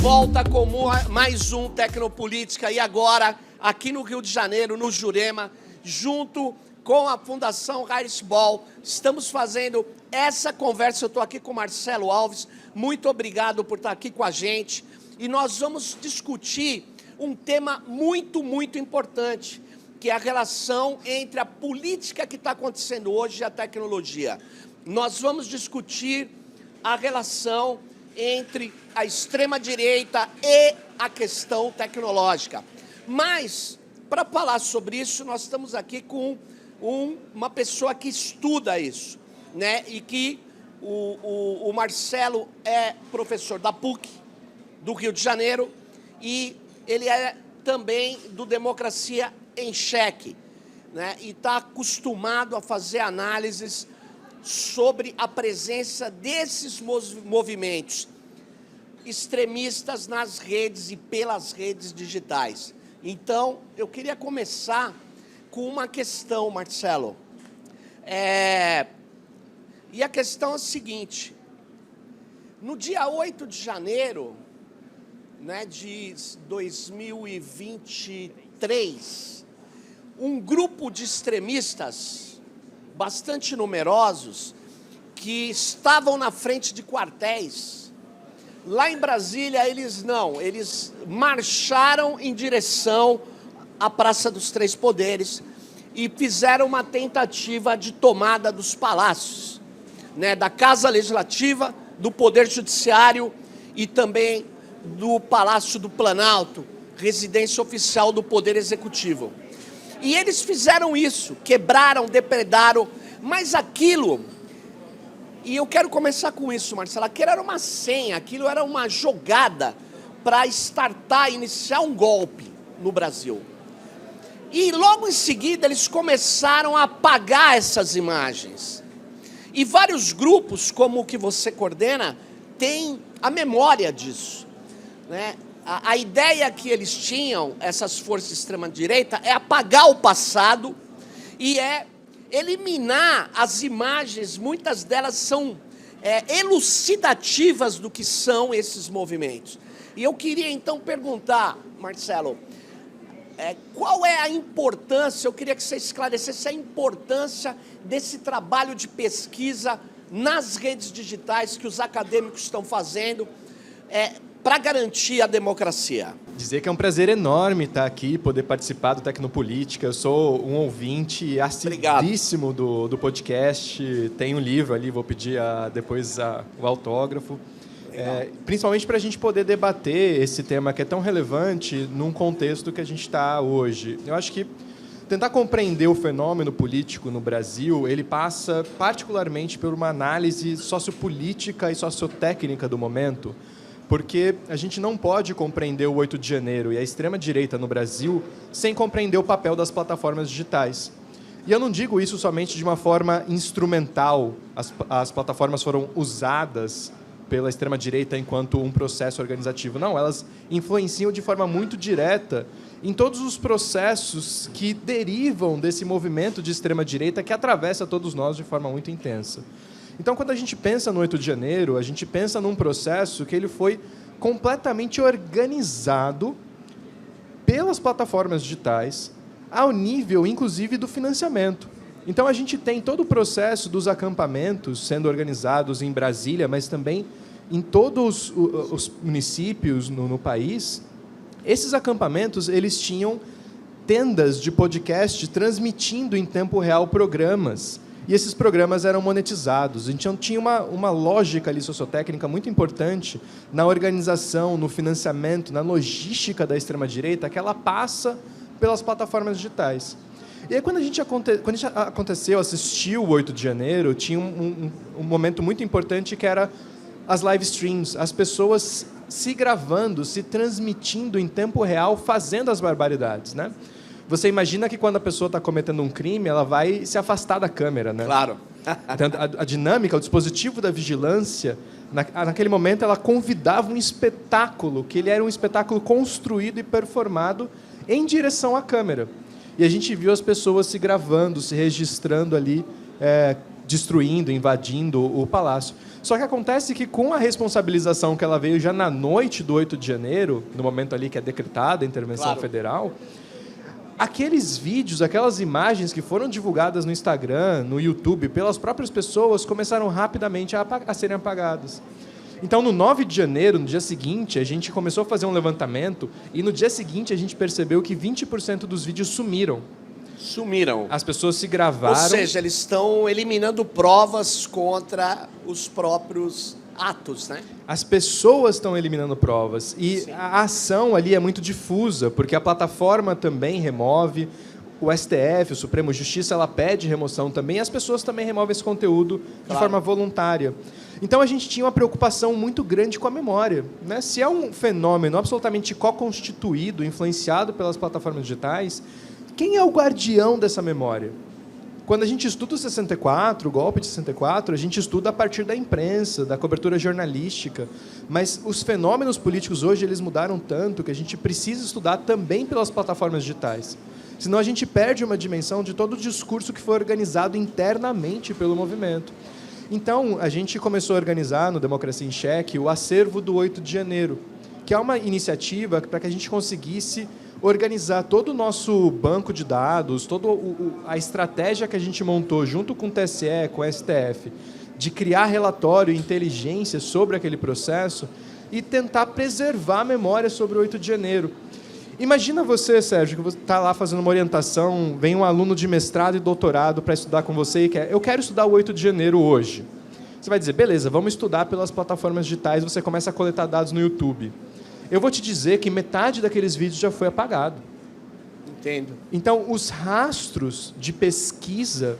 volta com mais um Tecnopolítica e agora aqui no Rio de Janeiro, no Jurema, junto com a Fundação Harris Ball, estamos fazendo essa conversa. Eu estou aqui com o Marcelo Alves, muito obrigado por estar aqui com a gente. E nós vamos discutir um tema muito importante, que é a relação entre a política que está acontecendo hoje e a tecnologia. Nós vamos discutir a relação entre a extrema-direita e a questão tecnológica. Mas, para falar sobre isso, nós estamos aqui com uma pessoa que estuda isso, né? E que o Marcelo é professor da PUC, do Rio de Janeiro, e ele é também do Democracia em Cheque, né? E está acostumado a fazer análises sobre a presença desses movimentos extremistas nas redes e pelas redes digitais. Então, eu queria começar com uma questão, Marcelo. E a questão é a seguinte: no dia 8 de janeiro, né, de 2023, um grupo de extremistas bastante numerosos, que estavam na frente de quartéis. Lá em Brasília, eles marcharam em direção à Praça dos Três Poderes e fizeram uma tentativa de tomada dos palácios, né, da Casa Legislativa, do Poder Judiciário e também do Palácio do Planalto, residência oficial do Poder Executivo. E eles fizeram isso, quebraram, depredaram, mas aquilo, e eu quero começar com isso, Marcelo, aquilo era uma senha, aquilo era uma jogada para iniciar um golpe no Brasil. E logo em seguida eles começaram a apagar essas imagens. E vários grupos, como o que você coordena, têm a memória disso, né? A ideia que eles tinham, essas forças de extrema-direita, é apagar o passado e eliminar as imagens. Muitas delas são elucidativas do que são esses movimentos. E eu queria, então, perguntar, Marcelo, qual é a importância, eu queria que você esclarecesse a importância desse trabalho de pesquisa nas redes digitais que os acadêmicos estão fazendo, para garantir a democracia. Dizer que é um prazer enorme estar aqui, poder participar do Tecnopolítica. Eu sou um ouvinte assiduíssimo do podcast. Tem um livro ali, vou pedir depois o autógrafo. Principalmente para a gente poder debater esse tema que é tão relevante num contexto que a gente está hoje. Eu acho que tentar compreender o fenômeno político no Brasil, ele passa particularmente por uma análise sociopolítica e sociotécnica do momento, porque a gente não pode compreender o 8 de janeiro e a extrema-direita no Brasil sem compreender o papel das plataformas digitais. E eu não digo isso somente de uma forma instrumental. As plataformas foram usadas pela extrema-direita enquanto um processo organizativo. Não, elas influenciam de forma muito direta em todos os processos que derivam desse movimento de extrema-direita que atravessa todos nós de forma muito intensa. Então, quando a gente pensa no 8 de janeiro, a gente pensa num processo que ele foi completamente organizado pelas plataformas digitais, ao nível, inclusive, do financiamento. Então, a gente tem todo o processo dos acampamentos sendo organizados em Brasília, mas também em todos os municípios no país. Esses acampamentos, eles tinham tendas de podcast transmitindo em tempo real programas. E esses programas eram monetizados. Então, tinha uma lógica ali sociotécnica muito importante na organização, no financiamento, na logística da extrema-direita, que ela passa pelas plataformas digitais. E aí, quando a gente assistiu o 8 de janeiro, tinha um momento muito importante que era as live streams, as pessoas se gravando, se transmitindo em tempo real, fazendo as barbaridades, né? Você imagina que quando a pessoa está cometendo um crime, ela vai se afastar da câmera, né? Claro. Então, a dinâmica, o dispositivo da vigilância, naquele momento, ela convidava um espetáculo, que ele era um espetáculo construído e performado em direção à câmera. E a gente viu as pessoas se gravando, se registrando ali, destruindo, invadindo o palácio. Só que acontece que com a responsabilização que ela veio já na noite do 8 de janeiro, no momento ali que é decretada a intervenção federal, aqueles vídeos, aquelas imagens que foram divulgadas no Instagram, no YouTube, pelas próprias pessoas, começaram rapidamente a serem apagadas. Então, no 9 de janeiro, no dia seguinte, a gente começou a fazer um levantamento e no dia seguinte a gente percebeu que 20% dos vídeos sumiram. Sumiram. As pessoas se gravaram... Ou seja, eles estão eliminando provas contra os próprios atos, né? As pessoas estão eliminando provas. E Sim. A ação ali é muito difusa, porque a plataforma também remove, o STF, o Supremo Justiça, ela pede remoção também, e as pessoas também removem esse conteúdo de forma voluntária. Então, a gente tinha uma preocupação muito grande com a memória, né? Se é um fenômeno absolutamente co-constituído, influenciado pelas plataformas digitais, quem é o guardião dessa memória? Quando a gente estuda o 64, o golpe de 64, a gente estuda a partir da imprensa, da cobertura jornalística, mas os fenômenos políticos hoje eles mudaram tanto que a gente precisa estudar também pelas plataformas digitais. Senão a gente perde uma dimensão de todo o discurso que foi organizado internamente pelo movimento. Então, a gente começou a organizar no Democracia em Cheque o acervo do 8 de janeiro, que é uma iniciativa para que a gente conseguisse organizar todo o nosso banco de dados, toda a estratégia que a gente montou junto com o TSE, com o STF, de criar relatório e inteligência sobre aquele processo e tentar preservar a memória sobre o 8 de janeiro. Imagina você, Sérgio, que você está lá fazendo uma orientação, vem um aluno de mestrado e doutorado para estudar com você e quer, eu quero estudar o 8 de janeiro hoje. Você vai dizer, beleza, vamos estudar pelas plataformas digitais, você começa a coletar dados no YouTube. Eu vou te dizer que metade daqueles vídeos já foi apagado. Entendo. Então, os rastros de pesquisa,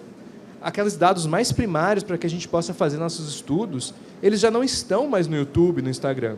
aqueles dados mais primários para que a gente possa fazer nossos estudos, eles já não estão mais no YouTube, no Instagram.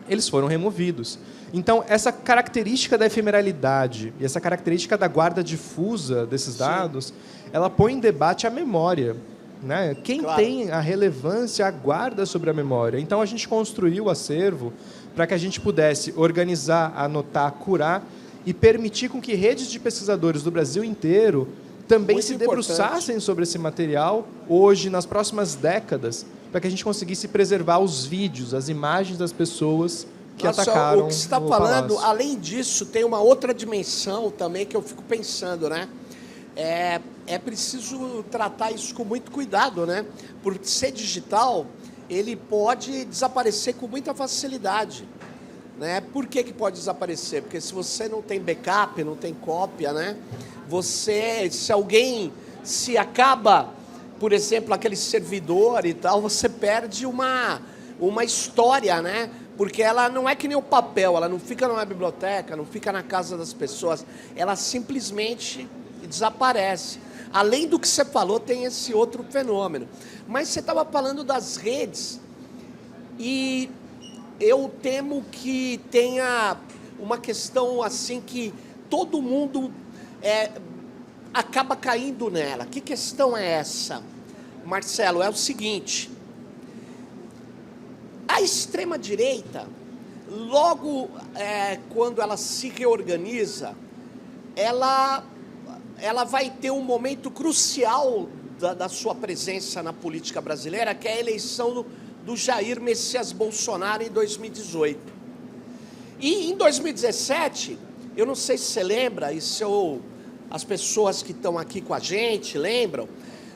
Eles foram removidos. Então, essa característica da efemeralidade e essa característica da guarda difusa desses dados, ela põe em debate a memória, né? Quem tem a relevância, a guarda sobre a memória. Então, a gente construiu o acervo para que a gente pudesse organizar, anotar, curar e permitir com que redes de pesquisadores do Brasil inteiro também se debruçassem sobre esse material hoje, nas próximas décadas, para que a gente conseguisse preservar os vídeos, as imagens das pessoas que atacaram o que você está falando, além disso, tem uma outra dimensão também que eu fico pensando, né? É preciso tratar isso com muito cuidado, né? Por ser digital, ele pode desaparecer com muita facilidade, né? Por que pode desaparecer? Porque se você não tem backup, não tem cópia, né? Se alguém se acaba, por exemplo, aquele servidor e tal, você perde uma história, né? Porque ela não é que nem o papel, ela não fica numa biblioteca, não fica na casa das pessoas, ela simplesmente desaparece. Além do que você falou, tem esse outro fenômeno. Mas você estava falando das redes e eu temo que tenha uma questão assim que todo mundo acaba caindo nela. Que questão é essa, Marcelo? É o seguinte: a extrema-direita, logo quando ela se reorganiza, ela vai ter um momento crucial da sua presença na política brasileira, que é a eleição do Jair Messias Bolsonaro em 2018. E em 2017, eu não sei se você lembra, e se as pessoas que estão aqui com a gente lembram,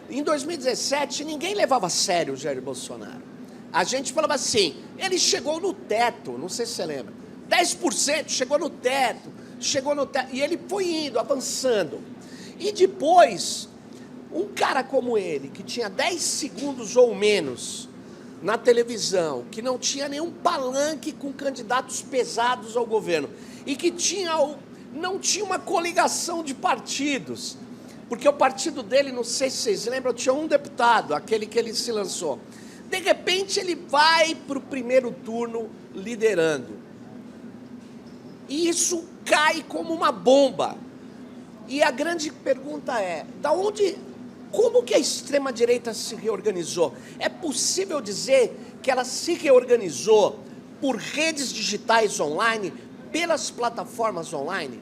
em 2017 ninguém levava a sério o Jair Bolsonaro. A gente falava assim, ele chegou no teto, não sei se você lembra, 10% chegou no teto, e ele foi indo, avançando. E depois, um cara como ele, que tinha 10 segundos ou menos na televisão, que não tinha nenhum palanque com candidatos pesados ao governo, e que não tinha uma coligação de partidos, porque o partido dele, não sei se vocês lembram, tinha um deputado, aquele que ele se lançou. De repente, ele vai para o primeiro turno liderando. E isso cai como uma bomba. E a grande pergunta é, como que a extrema-direita se reorganizou? É possível dizer que ela se reorganizou por redes digitais online, pelas plataformas online?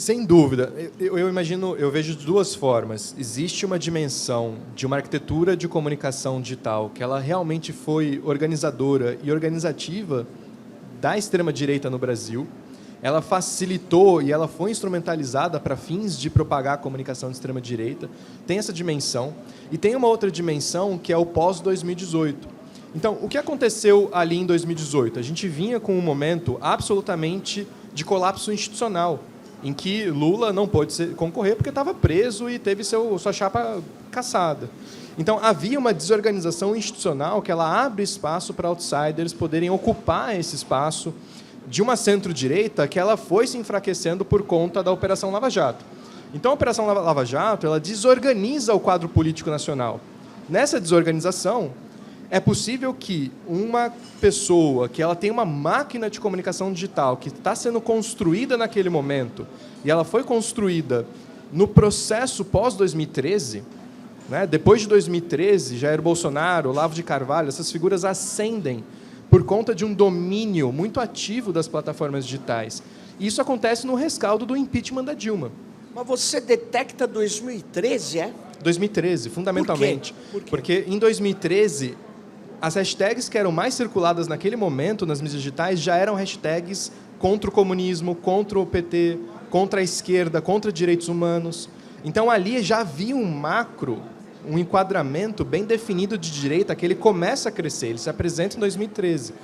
Sem dúvida. Eu imagino, eu vejo de duas formas. Existe uma dimensão de uma arquitetura de comunicação digital que ela realmente foi organizadora e organizativa da extrema-direita no Brasil. Ela facilitou e ela foi instrumentalizada para fins de propagar a comunicação de extrema-direita. Tem essa dimensão. E tem uma outra dimensão que é o pós-2018. Então, o que aconteceu ali em 2018? A gente vinha com um momento absolutamente de colapso institucional, em que Lula não pôde concorrer porque estava preso e teve sua chapa cassada. Então, havia uma desorganização institucional que ela abre espaço para outsiders poderem ocupar esse espaço de uma centro-direita que ela foi se enfraquecendo por conta da Operação Lava Jato. Então, a Operação Lava Jato ela desorganiza o quadro político nacional. Nessa desorganização, é possível que uma pessoa que ela tem uma máquina de comunicação digital que está sendo construída naquele momento, e ela foi construída no processo pós-2013, né? Depois de 2013, Jair Bolsonaro, Olavo de Carvalho, essas figuras ascendem por conta de um domínio muito ativo das plataformas digitais. E isso acontece no rescaldo do impeachment da Dilma. Mas você detecta 2013, é? 2013, fundamentalmente. Por quê? Porque em 2013, as hashtags que eram mais circuladas naquele momento nas mídias digitais já eram hashtags contra o comunismo, contra o PT, contra a esquerda, contra direitos humanos. Então, ali já havia um macro, um enquadramento bem definido de direita, que ele começa a crescer, ele se apresenta em 2013.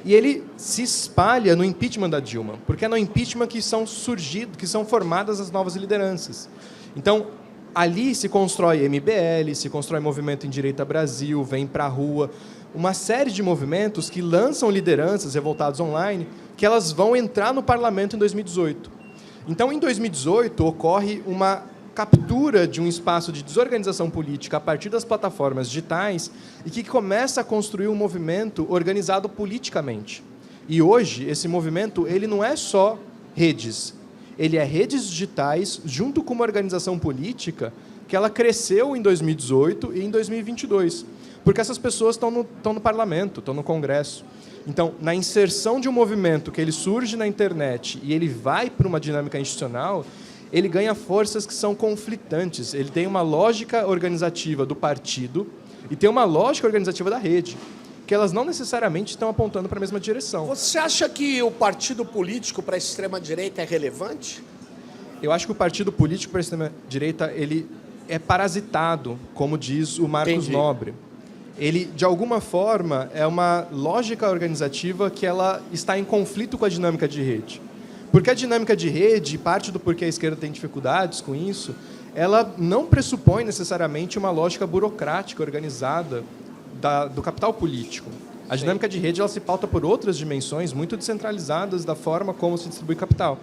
E ele se espalha no impeachment da Dilma, porque é no impeachment que são formadas as novas lideranças. Então, ali se constrói MBL, se constrói Movimento em Direita Brasil, Vem Pra Rua, uma série de movimentos que lançam lideranças revoltadas online, que elas vão entrar no parlamento em 2018. Então, em 2018, ocorre uma captura de um espaço de desorganização política a partir das plataformas digitais e que começa a construir um movimento organizado politicamente. E hoje, esse movimento ele não é só redes, ele é redes digitais junto com uma organização política que ela cresceu em 2018 e em 2022, porque essas pessoas estão no parlamento, estão no Congresso. Então, na inserção de um movimento que ele surge na internet e ele vai para uma dinâmica institucional, ele ganha forças que são conflitantes. Ele tem uma lógica organizativa do partido e tem uma lógica organizativa da rede, que elas não necessariamente estão apontando para a mesma direção. Você acha que o partido político para a extrema-direita é relevante? Eu acho que o partido político para a extrema-direita ele é parasitado, como diz o Marcos Entendi. Nobre. Ele, de alguma forma, é uma lógica organizativa que ela está em conflito com a dinâmica de rede. Porque a dinâmica de rede, parte do porquê a esquerda tem dificuldades com isso, ela não pressupõe necessariamente uma lógica burocrática organizada do capital político. A dinâmica de rede ela se pauta por outras dimensões muito descentralizadas da forma como se distribui capital.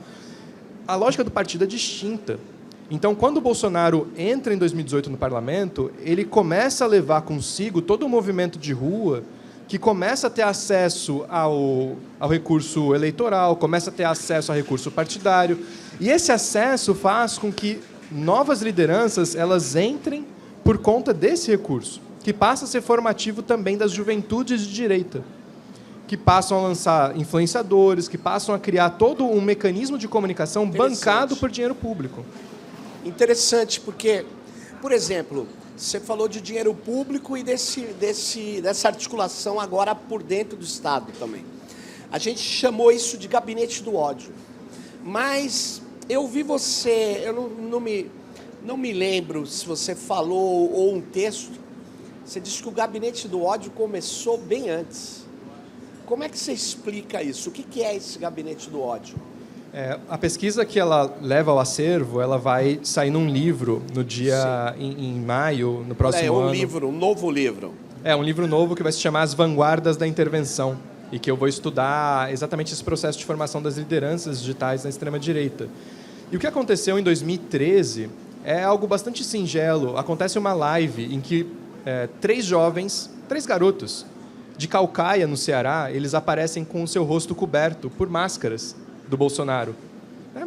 A lógica do partido é distinta. Então, quando o Bolsonaro entra em 2018 no parlamento, ele começa a levar consigo todo um movimento de rua que começa a ter acesso ao recurso eleitoral, começa a ter acesso ao recurso partidário. E esse acesso faz com que novas lideranças elas entrem por conta desse recurso, que passa a ser formativo também das juventudes de direita, que passam a lançar influenciadores, que passam a criar todo um mecanismo de comunicação bancado por dinheiro público. Interessante, porque, por exemplo, você falou de dinheiro público e dessa articulação agora por dentro do Estado também. A gente chamou isso de gabinete do ódio. Mas eu vi você, eu não me lembro se você falou ou um texto, você disse que o gabinete do ódio começou bem antes. Como é que você explica isso? O que é esse gabinete do ódio? A pesquisa que ela leva ao acervo, ela vai sair num livro no dia em maio, no próximo ano. Um novo livro. Um livro novo que vai se chamar As Vanguardas da Intervenção e que eu vou estudar exatamente esse processo de formação das lideranças digitais na extrema-direita. E o que aconteceu em 2013 é algo bastante singelo. Acontece uma live em que 3 garotos de Caucaia, no Ceará, eles aparecem com o seu rosto coberto por máscaras do Bolsonaro.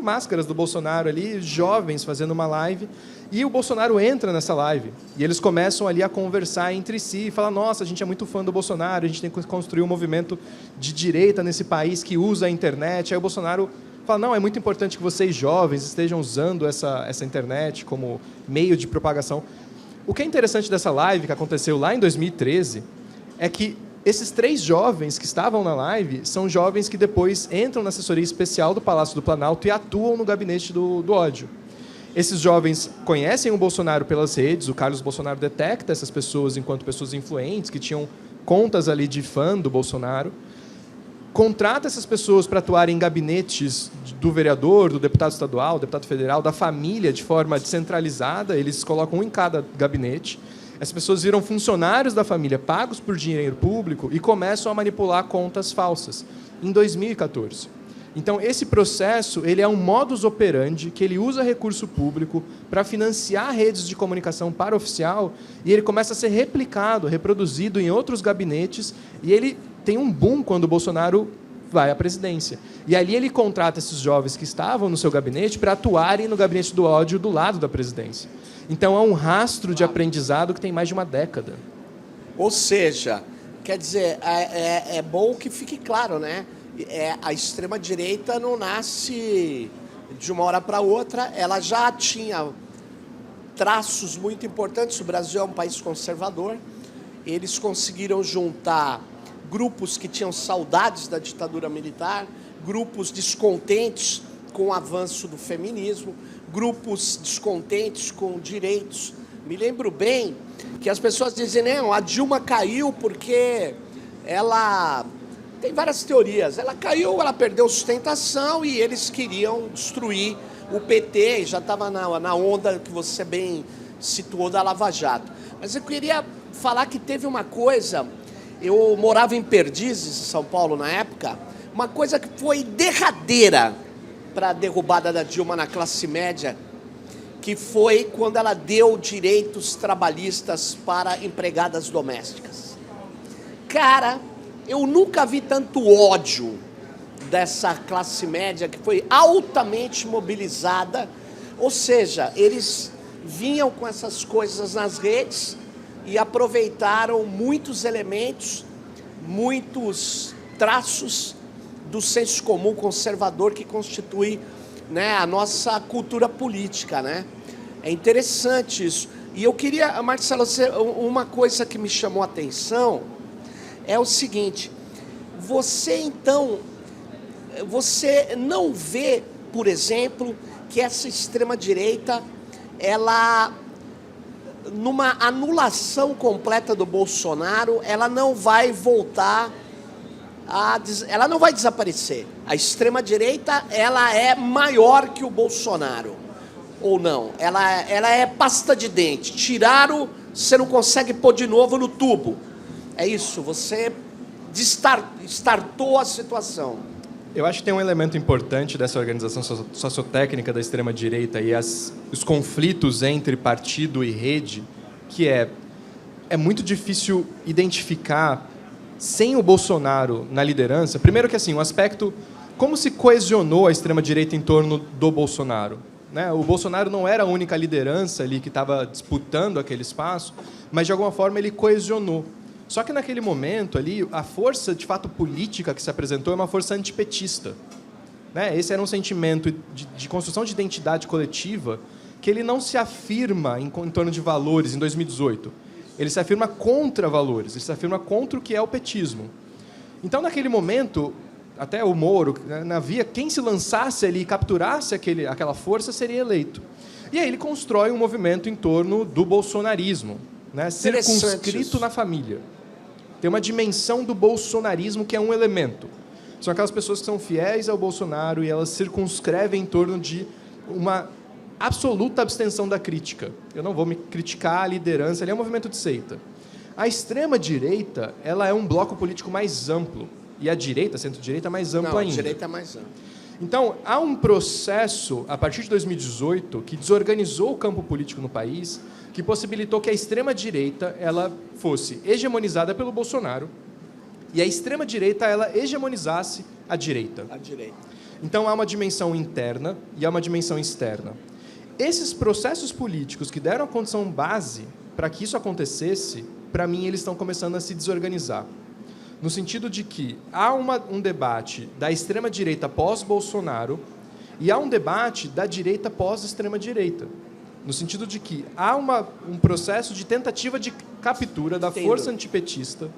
Máscaras do Bolsonaro ali, jovens fazendo uma live, e o Bolsonaro entra nessa live. E eles começam ali a conversar entre si e falar: nossa, a gente é muito fã do Bolsonaro, a gente tem que construir um movimento de direita nesse país que usa a internet. Aí o Bolsonaro fala, não, é muito importante que vocês jovens estejam usando essa internet como meio de propagação. O que é interessante dessa live, que aconteceu lá em 2013, é que esses 3 jovens que estavam na live são jovens que depois entram na assessoria especial do Palácio do Planalto e atuam no gabinete do ódio. Esses jovens conhecem o Bolsonaro pelas redes, o Carlos Bolsonaro detecta essas pessoas enquanto pessoas influentes, que tinham contas ali de fã do Bolsonaro, contrata essas pessoas para atuarem em gabinetes do vereador, do deputado estadual, do deputado federal, da família, de forma descentralizada, eles colocam um em cada gabinete. As pessoas viram funcionários da família pagos por dinheiro público e começam a manipular contas falsas, em 2014. Então, esse processo ele é um modus operandi que ele usa recurso público para financiar redes de comunicação para oficial e ele começa a ser replicado, reproduzido em outros gabinetes e ele tem um boom quando o Bolsonaro vai à presidência. E ali ele contrata esses jovens que estavam no seu gabinete para atuarem no gabinete do ódio do lado da presidência. Então, é um rastro de aprendizado que tem mais de uma década. Ou seja, quer dizer, é bom que fique claro, né? A extrema-direita não nasce de uma hora para outra, ela já tinha traços muito importantes. O Brasil é um país conservador, eles conseguiram juntar grupos que tinham saudades da ditadura militar, grupos descontentes com o avanço do feminismo, grupos descontentes com direitos. Me lembro bem que as pessoas dizem, não, a Dilma caiu porque ela... Tem várias teorias. Ela caiu, ela perdeu sustentação e eles queriam destruir o PT, e já estava na onda que você bem situou da Lava Jato. Mas eu queria falar que teve uma coisa, eu morava em Perdizes, São Paulo, na época, uma coisa que foi derradeira para a derrubada da Dilma na classe média, que foi quando ela deu direitos trabalhistas para empregadas domésticas. Cara, eu nunca vi tanto ódio dessa classe média que foi altamente mobilizada, ou seja, eles vinham com essas coisas nas redes e aproveitaram muitos elementos, muitos traços do senso comum conservador que constitui, né, a nossa cultura política, né? É interessante isso. E eu queria, Marcelo, uma coisa que me chamou a atenção é o seguinte, você não vê, por exemplo, que essa extrema-direita, ela, numa anulação completa do Bolsonaro, ela não vai voltar, ela não vai desaparecer. A extrema-direita, ela é maior que o Bolsonaro, ou não? Ela é pasta de dente, tiraram, você não consegue pôr de novo no tubo. É isso, você startou a situação. Eu acho que tem um elemento importante dessa organização sociotécnica da extrema-direita e os conflitos entre partido e rede, que é muito difícil identificar sem o Bolsonaro na liderança. Primeiro que assim, um aspecto, como se coesionou a extrema-direita em torno do Bolsonaro, né? O Bolsonaro não era a única liderança ali que estava disputando aquele espaço, mas de alguma forma ele coesionou. Só que naquele momento ali, a força de fato política que se apresentou é uma força antipetista, né? Esse era um sentimento de construção de identidade coletiva que ele não se afirma em torno de valores em 2018. Ele se afirma contra valores, ele se afirma contra o que é o petismo. Então, naquele momento, até o Moro, na via, quem se lançasse ali e capturasse aquela força seria eleito. E aí ele constrói um movimento em torno do bolsonarismo, né? Circunscrito na família. Tem uma dimensão do bolsonarismo que é um elemento. São aquelas pessoas que são fiéis ao Bolsonaro e elas circunscrevem em torno de uma absoluta abstenção da crítica. Eu não vou me criticar a liderança, ele é um movimento de seita. A extrema-direita, ela é um bloco político mais amplo. E a direita, a centro-direita, mais amplo ainda. A direita é mais ampla. Então, há um processo, a partir de 2018, que desorganizou o campo político no país, que possibilitou que a extrema-direita ela fosse hegemonizada pelo Bolsonaro e a extrema-direita ela hegemonizasse a direita. A direita. Então, há uma dimensão interna e há uma dimensão externa. Esses processos políticos que deram a condição base para que isso acontecesse, para mim, eles estão começando a se desorganizar. No sentido de que há um debate da extrema-direita pós-Bolsonaro E há um debate da direita pós-extrema-direita, no sentido de que há um processo de tentativa de captura da força antipetista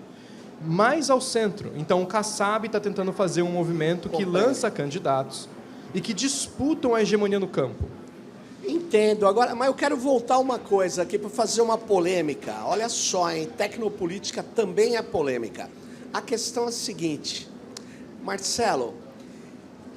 mais ao centro. Então, o Kassab está tentando fazer um movimento que lança candidatos e que disputam a hegemonia no campo. Entendo. Agora, mas eu quero voltar uma coisa aqui para fazer uma polêmica. Olha só, hein? Tecnopolítica também é polêmica. A questão é a seguinte, Marcelo,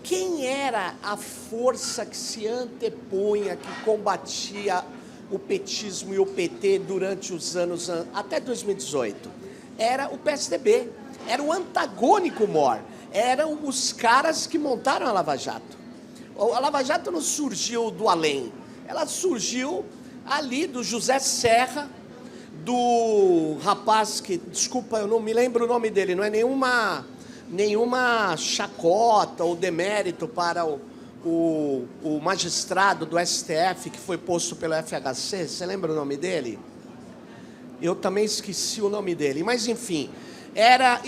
quem era a força que se antepunha, que combatia o petismo e o PT durante os anos até 2018? Era o PSDB, era o antagônico maior, eram os caras que montaram a Lava Jato. A Lava Jato não surgiu do além, ela surgiu ali do José Serra, do rapaz que, desculpa, eu não me lembro o nome dele, não é nenhuma chacota ou demérito para o magistrado do STF que foi posto pelo FHC, você lembra o nome dele? Eu também esqueci o nome dele, mas enfim, era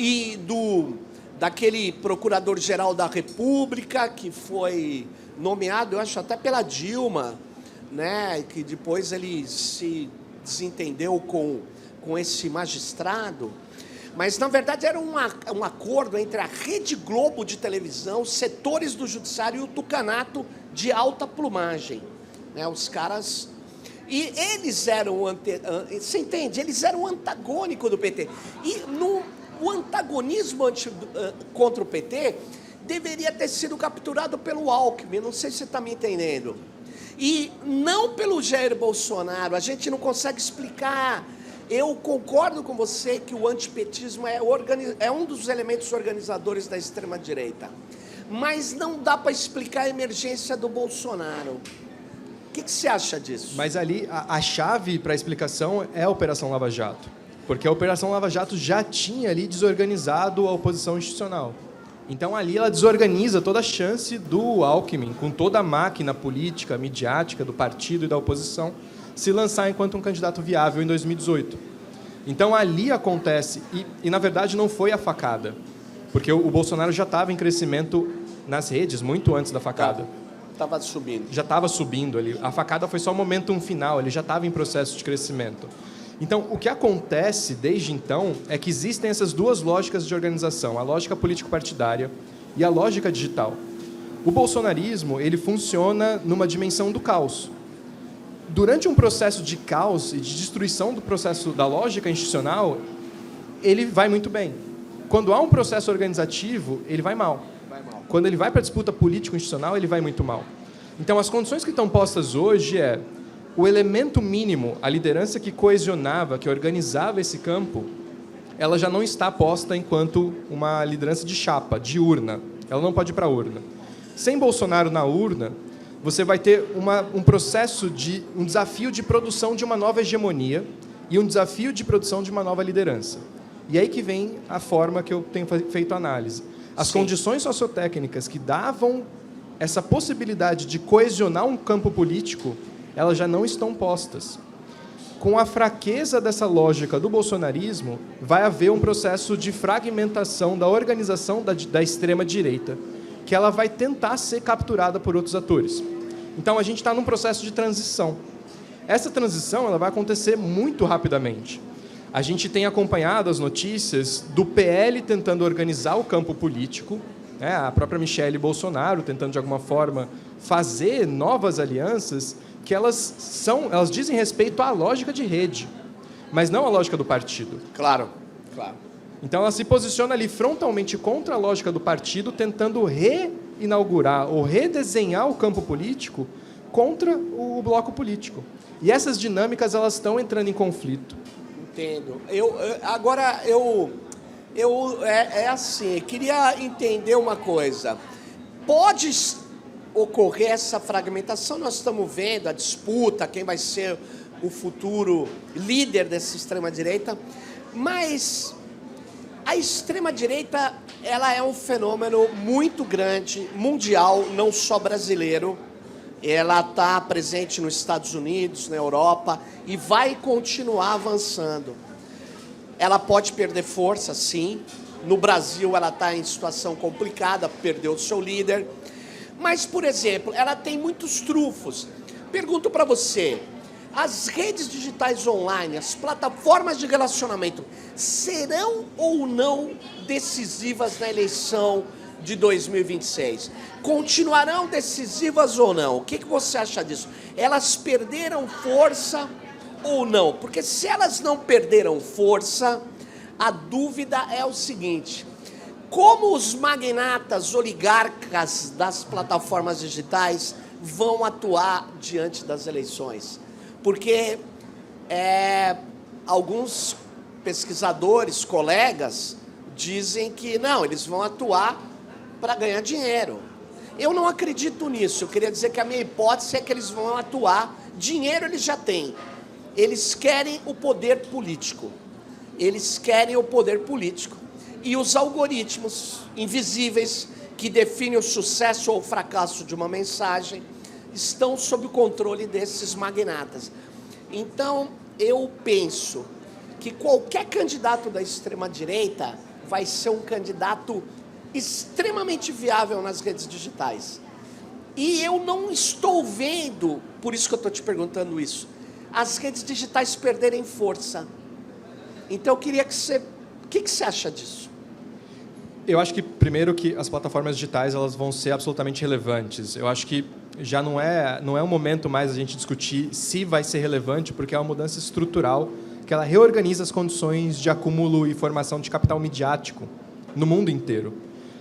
daquele procurador-geral da República que foi nomeado, eu acho até pela Dilma, né, que depois ele se desentendeu com esse magistrado. Mas, na verdade, era um acordo entre a Rede Globo de televisão, setores do judiciário e o tucanato de alta plumagem. Né? Os caras... E eles eram... Você entende? Eles eram o antagônico do PT. E o antagonismo contra o PT deveria ter sido capturado pelo Alckmin. Não sei se você está me entendendo. E não pelo Jair Bolsonaro. A gente não consegue explicar... Eu concordo com você que o antipetismo é um dos elementos organizadores da extrema-direita. Mas não dá para explicar a emergência do Bolsonaro. O que você acha disso? Mas ali, a chave para a explicação é a Operação Lava Jato. Porque a Operação Lava Jato já tinha ali desorganizado a oposição institucional. Então, ali ela desorganiza toda a chance do Alckmin, com toda a máquina política, midiática, do partido e da oposição, se lançar enquanto um candidato viável em 2018. Então, ali acontece, e na verdade não foi a facada, porque o Bolsonaro já estava em crescimento nas redes, muito antes da facada. Estava subindo. Já estava subindo ali. A facada foi só o momento final, ele já estava em processo de crescimento. Então, o que acontece desde então é que existem essas duas lógicas de organização, a lógica político-partidária e a lógica digital. O bolsonarismo, ele funciona numa dimensão do caos. Durante um processo de caos e de destruição do processo da lógica institucional, ele vai muito bem. Quando há um processo organizativo, ele vai mal. Quando ele vai para a disputa político-institucional, ele vai muito mal. Então, as condições que estão postas hoje é o elemento mínimo, a liderança que coesionava, que organizava esse campo, ela já não está posta enquanto uma liderança de chapa, de urna. Ela não pode ir para a urna. Sem Bolsonaro na urna, você vai ter um processo um desafio de produção de uma nova hegemonia e um desafio de produção de uma nova liderança. E aí que vem a forma que eu tenho feito a análise. As condições sociotécnicas que davam essa possibilidade de coesionar um campo político, elas já não estão postas. Com a fraqueza dessa lógica do bolsonarismo, vai haver um processo de fragmentação da organização da extrema-direita, que ela vai tentar ser capturada por outros atores. Então, a gente está num processo de transição. Essa transição ela vai acontecer muito rapidamente. A gente tem acompanhado as notícias do PL tentando organizar o campo político, né? A própria Michelle Bolsonaro tentando, de alguma forma, fazer novas alianças que elas dizem respeito à lógica de rede, mas não à lógica do partido. Claro, claro. Então, ela se posiciona ali frontalmente contra a lógica do partido, tentando reinaugurar ou redesenhar o campo político contra o bloco político. E essas dinâmicas elas estão entrando em conflito. Entendo. É assim, eu queria entender uma coisa. Pode ocorrer essa fragmentação, nós estamos vendo a disputa, quem vai ser o futuro líder dessa extrema-direita, mas a extrema-direita ela é um fenômeno muito grande, mundial, não só brasileiro. Ela está presente nos Estados Unidos, na Europa, e vai continuar avançando. Ela pode perder força, sim. No Brasil, ela está em situação complicada, perdeu o seu líder. Mas, por exemplo, ela tem muitos trunfos. Pergunto para você, as redes digitais online, as plataformas de relacionamento, serão ou não decisivas na eleição de 2026? Continuarão decisivas ou não? O que você acha disso? Elas perderam força ou não? Porque se elas não perderam força, a dúvida é o seguinte: como os magnatas oligarcas das plataformas digitais vão atuar diante das eleições? Porque alguns pesquisadores, colegas, dizem que não, eles vão atuar para ganhar dinheiro. Eu não acredito nisso. Eu queria dizer que a minha hipótese é que eles vão atuar. Dinheiro eles já têm. Eles querem o poder político. Eles querem o poder político. E os algoritmos invisíveis que definem o sucesso ou o fracasso de uma mensagem estão sob o controle desses magnatas. Então, eu penso que qualquer candidato da extrema-direita vai ser um candidato extremamente viável nas redes digitais. E eu não estou vendo, por isso que eu estou te perguntando isso, as redes digitais perderem força. Então, eu queria que você... O que você acha disso? Eu acho que, primeiro, que as plataformas digitais elas vão ser absolutamente relevantes. Eu acho que já não é um momento mais a gente discutir se vai ser relevante, porque é uma mudança estrutural que ela reorganiza as condições de acúmulo e formação de capital midiático no mundo inteiro.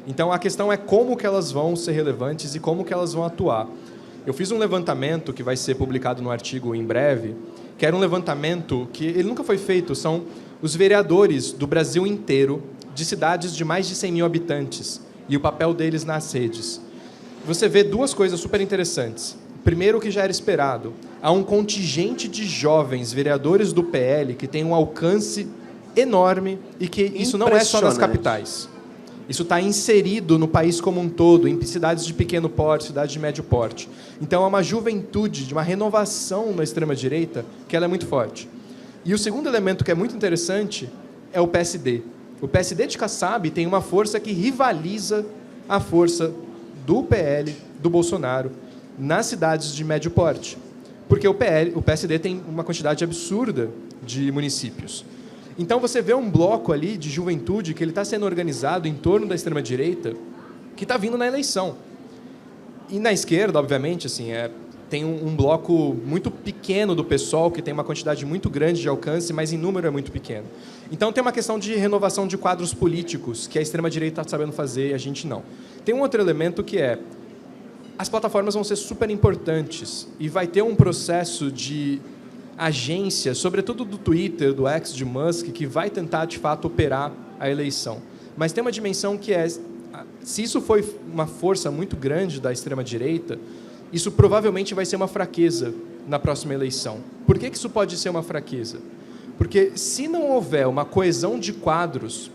Então, a questão é como que elas vão ser relevantes e como que elas vão atuar. Eu fiz um levantamento que vai ser publicado no artigo em breve, que era um levantamento que ele nunca foi feito, são os vereadores do Brasil inteiro, de cidades de mais de 100 mil habitantes, e o papel deles nas redes. Você vê duas coisas super interessantes. Primeiro, o que já era esperado, há um contingente de jovens vereadores do PL que tem um alcance enorme e que isso não é só nas capitais. Isso está inserido no país como um todo, em cidades de pequeno porte, cidades de médio porte. Então, há uma juventude, de uma renovação na extrema-direita, que ela é muito forte. E o segundo elemento que é muito interessante é o PSD. O PSD de Kassab tem uma força que rivaliza a força do PL, do Bolsonaro, nas cidades de médio porte. Porque o PSD tem uma quantidade absurda de municípios. Então, você vê um bloco ali de juventude que ele está sendo organizado em torno da extrema-direita que está vindo na eleição. E na esquerda, obviamente, assim, tem um bloco muito pequeno do PSOL, que tem uma quantidade muito grande de alcance, mas em número é muito pequeno. Então, tem uma questão de renovação de quadros políticos, que a extrema-direita está sabendo fazer e a gente não. Tem um outro elemento que as plataformas vão ser super importantes e vai ter um processo de agência, sobretudo do Twitter, do X, de Musk, que vai tentar, de fato, operar a eleição. Mas tem uma dimensão que se isso foi uma força muito grande da extrema-direita, isso provavelmente vai ser uma fraqueza na próxima eleição. Por que isso pode ser uma fraqueza? Porque se não houver uma coesão de quadros,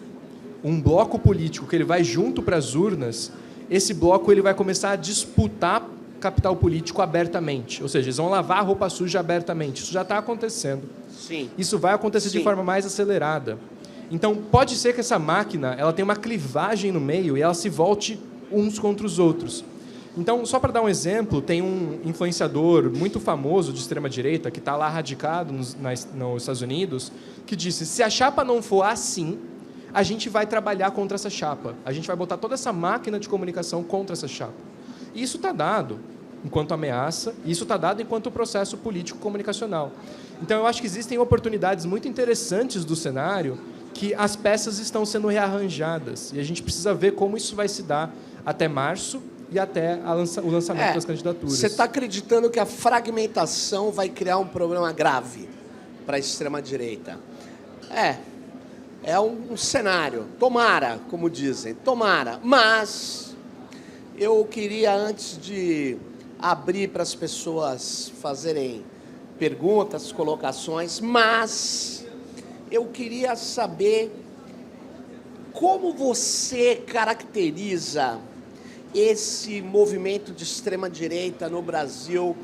um bloco político que ele vai junto para as urnas, esse bloco ele vai começar a disputar capital político abertamente. Ou seja, eles vão lavar a roupa suja abertamente. Isso já está acontecendo. Sim. Isso vai acontecer de forma mais acelerada. Então, pode ser que essa máquina ela tenha uma clivagem no meio e ela se volte uns contra os outros. Então, só para dar um exemplo, tem um influenciador muito famoso de extrema-direita, que está lá radicado nos Estados Unidos, que disse, se a chapa não for assim, a gente vai trabalhar contra essa chapa. A gente vai botar toda essa máquina de comunicação contra essa chapa. E isso está dado enquanto ameaça, e isso está dado enquanto processo político-comunicacional. Então, eu acho que existem oportunidades muito interessantes do cenário que as peças estão sendo rearranjadas. E a gente precisa ver como isso vai se dar até março e até o lançamento das candidaturas. Você está acreditando que a fragmentação vai criar um problema grave para a extrema-direita? É um cenário. Tomara, como dizem, tomara. Mas eu queria, antes de abrir para as pessoas fazerem perguntas, colocações, mas eu queria saber como você caracteriza esse movimento de extrema-direita no Brasil,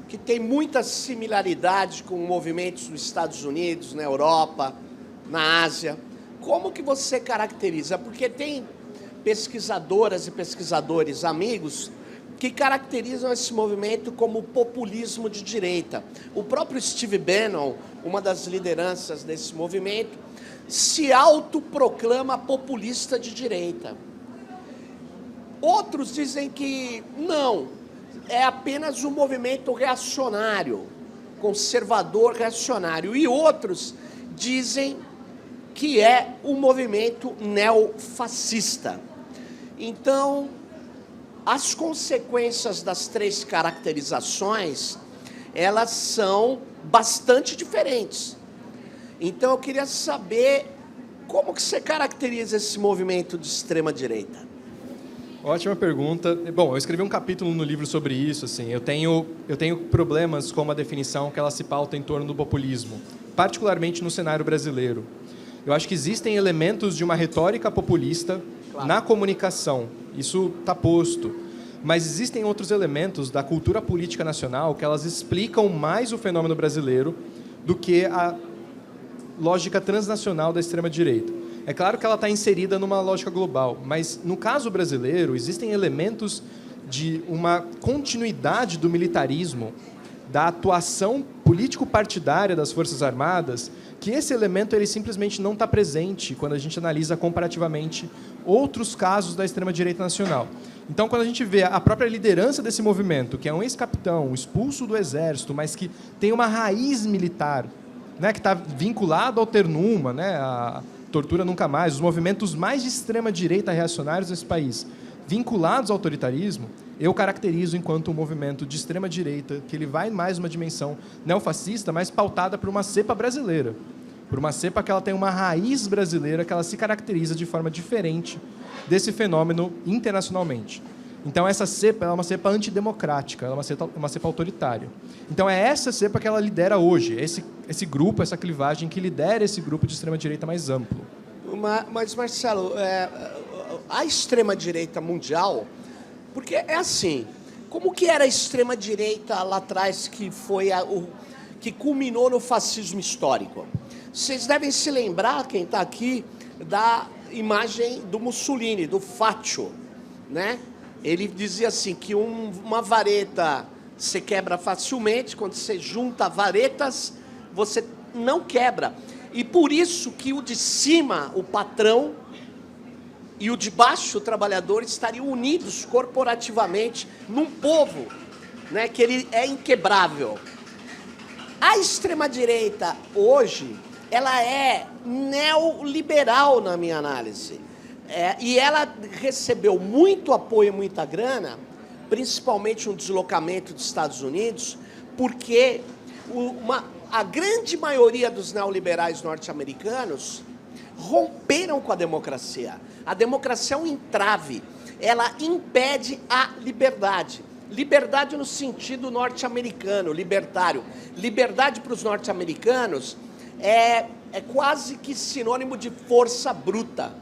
que tem muita similaridade com movimentos nos Estados Unidos, na Europa, na Ásia. Como que você caracteriza? Porque tem pesquisadoras e pesquisadores amigos que caracterizam esse movimento como populismo de direita. O próprio Steve Bannon, uma das lideranças desse movimento, se autoproclama populista de direita. Outros dizem que não, é apenas um movimento reacionário, conservador reacionário. E outros dizem que é um movimento neofascista. Então, as consequências das três caracterizações, elas são bastante diferentes. Então, eu queria saber como que você caracteriza esse movimento de extrema-direita. Ótima pergunta. Bom, eu escrevi um capítulo no livro sobre isso. Assim, eu tenho problemas com a definição que ela se pauta em torno do populismo, particularmente no cenário brasileiro. Eu acho que existem elementos de uma retórica populista na comunicação. Isso está posto. Mas existem outros elementos da cultura política nacional que elas explicam mais o fenômeno brasileiro do que a lógica transnacional da extrema-direita. É claro que ela está inserida numa lógica global, mas no caso brasileiro existem elementos de uma continuidade do militarismo, da atuação político-partidária das Forças Armadas, que esse elemento ele simplesmente não está presente quando a gente analisa comparativamente outros casos da extrema-direita nacional. Então, quando a gente vê a própria liderança desse movimento, que é um ex-capitão, expulso do Exército, mas que tem uma raiz militar, né, que está vinculado ao Ternuma, né, a Tortura Nunca Mais, os movimentos mais de extrema-direita reacionários desse país, vinculados ao autoritarismo, eu caracterizo enquanto um movimento de extrema-direita, que ele vai mais uma dimensão neofascista, mas pautada por uma cepa brasileira. Por uma cepa que ela tem uma raiz brasileira, que ela se caracteriza de forma diferente desse fenômeno internacionalmente. Então, essa cepa é uma cepa antidemocrática, ela é uma cepa autoritária. Então, é essa cepa que ela lidera hoje, esse grupo, essa clivagem que lidera esse grupo de extrema-direita mais amplo. Mas, Marcelo, a extrema-direita mundial, porque é assim, como que era a extrema-direita lá atrás que culminou no fascismo histórico? Vocês devem se lembrar, quem está aqui, da imagem do Mussolini, do Faccio, né? Ele dizia assim, que uma vareta você quebra facilmente, quando você junta varetas, você não quebra. E por isso que o de cima, o patrão, e o de baixo, o trabalhador, estariam unidos corporativamente num povo, né, que ele é inquebrável. A extrema-direita, hoje, ela é neoliberal, na minha análise. E ela recebeu muito apoio, muita grana, principalmente um deslocamento dos Estados Unidos, porque a grande maioria dos neoliberais norte-americanos romperam com a democracia. A democracia é um entrave, ela impede a liberdade. Liberdade no sentido norte-americano, libertário. Liberdade para os norte-americanos é quase que sinônimo de força bruta.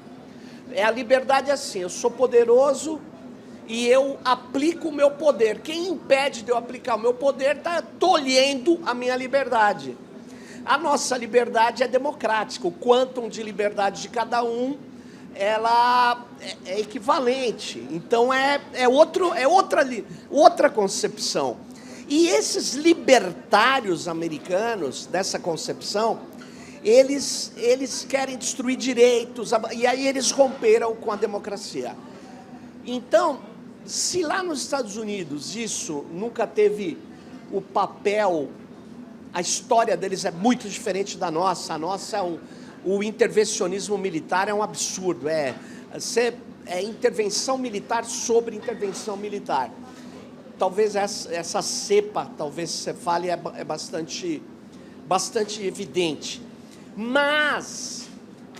A liberdade assim, eu sou poderoso e eu aplico o meu poder. Quem impede de eu aplicar o meu poder está tolhendo a minha liberdade. A nossa liberdade é democrática, o quantum de liberdade de cada um, ela é equivalente. Então, outra concepção. E esses libertários americanos, dessa concepção, eles querem destruir direitos, e aí eles romperam com a democracia. Então, se lá nos Estados Unidos isso nunca teve o papel, a história deles é muito diferente da nossa. A nossa o intervencionismo militar é um absurdo, é intervenção militar sobre intervenção militar. Talvez essa cepa, talvez você fale, é bastante evidente. Mas,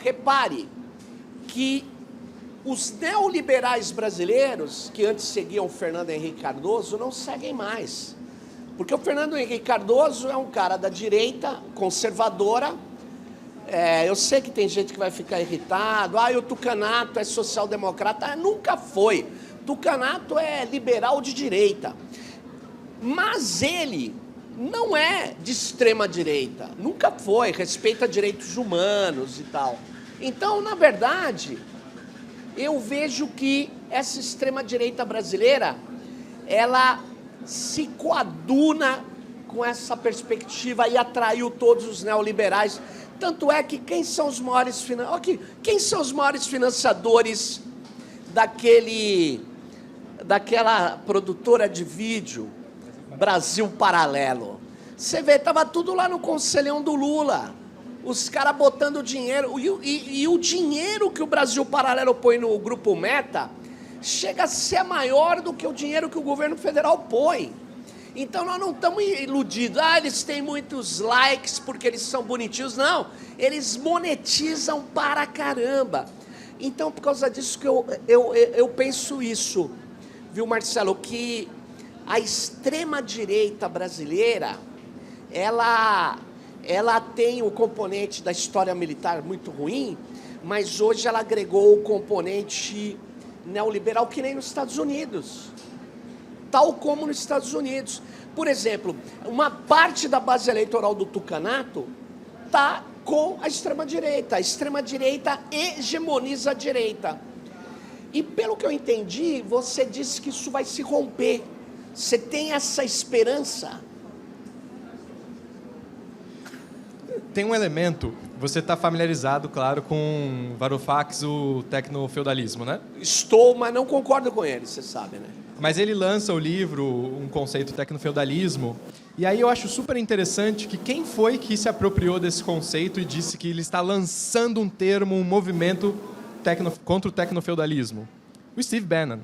repare que os neoliberais brasileiros, que antes seguiam o Fernando Henrique Cardoso, não seguem mais. Porque o Fernando Henrique Cardoso é um cara da direita, conservadora. Eu sei que tem gente que vai ficar irritado. O Tucanato é social-democrata. Nunca foi. Tucanato é liberal de direita. Mas ele não é de extrema-direita. Nunca foi. Respeita direitos humanos e tal. Então, na verdade, eu vejo que essa extrema-direita brasileira, ela se coaduna com essa perspectiva e atraiu todos os neoliberais. Tanto é que quem são os maiores financiadores daquela produtora de vídeo, Brasil Paralelo? Você vê, estava tudo lá no conselhão do Lula. Os caras botando dinheiro. E o dinheiro que o Brasil Paralelo põe no Grupo Meta chega a ser maior do que o dinheiro que o governo federal põe. Então nós não estamos iludidos. Eles têm muitos likes porque eles são bonitinhos. Não, eles monetizam para caramba. Então, por causa disso que eu penso isso, viu, Marcelo, que a extrema-direita brasileira, ela tem o componente da história militar muito ruim, mas hoje ela agregou o componente neoliberal que nem nos Estados Unidos. Tal como nos Estados Unidos. Por exemplo, uma parte da base eleitoral do Tucanato está com a extrema-direita. A extrema-direita hegemoniza a direita. E pelo que eu entendi, você disse que isso vai se romper. Você tem essa esperança? Tem um elemento, você está familiarizado, claro, com Varoufakis, o tecnofeudalismo, né? Estou, mas não concordo com ele, você sabe, né? Mas ele lança o livro, um conceito tecnofeudalismo, e aí eu acho super interessante que quem foi que se apropriou desse conceito e disse que ele está lançando um termo, um movimento contra o tecnofeudalismo? O Steve Bannon.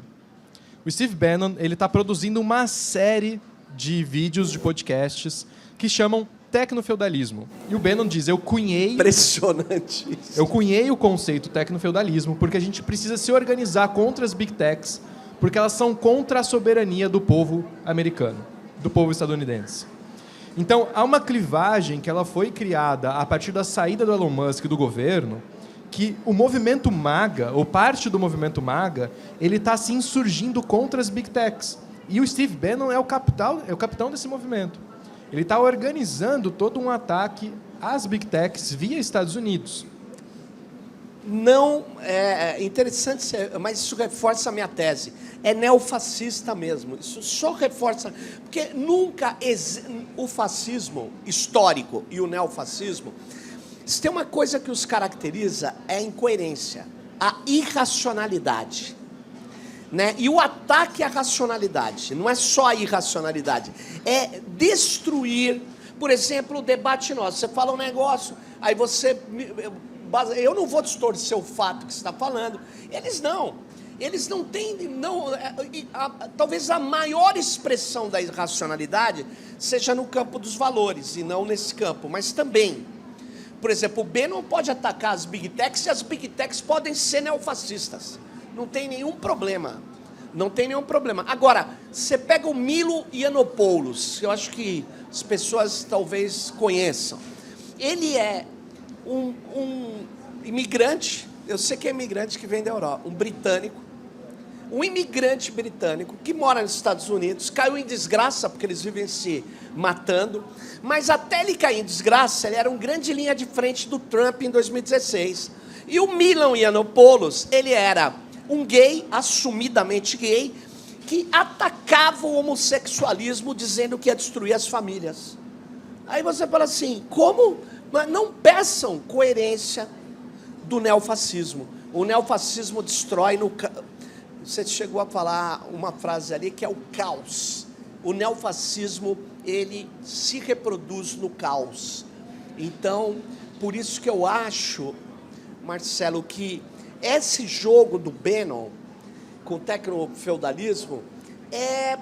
O Steve Bannon, ele está produzindo uma série de vídeos, de podcasts, que chamam tecnofeudalismo. E o Bannon diz, impressionante isso. Eu cunhei o conceito tecnofeudalismo porque a gente precisa se organizar contra as Big Techs, porque elas são contra a soberania do povo americano, do povo estadunidense. Então, há uma clivagem que ela foi criada a partir da saída do Elon Musk do governo, que o movimento MAGA, ou parte do movimento MAGA, ele está se insurgindo contra as Big Techs. E o Steve Bannon é o capitão desse movimento. Ele está organizando todo um ataque às Big Techs via Estados Unidos. Não, é interessante, mas isso reforça a minha tese. É neofascista mesmo. Isso só reforça... Porque nunca o fascismo histórico e o neofascismo... Se tem uma coisa que os caracteriza, é a incoerência, a irracionalidade. Né? E o ataque à racionalidade, não é só a irracionalidade, é destruir, por exemplo, o debate nosso. Você fala um negócio, aí você... Eu não vou distorcer o fato que você está falando. Eles não têm... talvez a maior expressão da irracionalidade seja no campo dos valores, e não nesse campo, mas também. Por exemplo, o Bannon pode atacar as Big Techs e as Big Techs podem ser neofascistas. Não tem nenhum problema. Não tem nenhum problema. Agora, você pega o Milo Yiannopoulos, que eu acho que as pessoas talvez conheçam. Ele é um imigrante, eu sei que é imigrante que vem da Europa, um britânico, um imigrante britânico que mora nos Estados Unidos, caiu em desgraça porque eles vivem se matando, mas até ele cair em desgraça, ele era um grande linha de frente do Trump em 2016. E o Milo Yiannopoulos, ele era um gay, assumidamente gay, que atacava o homossexualismo dizendo que ia destruir as famílias. Aí você fala assim, como? Mas não peçam coerência do neofascismo. O neofascismo destrói no... Você chegou a falar uma frase ali que é o caos. O neofascismo, ele se reproduz no caos. Então, por isso que eu acho, Marcelo, que esse jogo do Bannon com o tecnofeudalismo é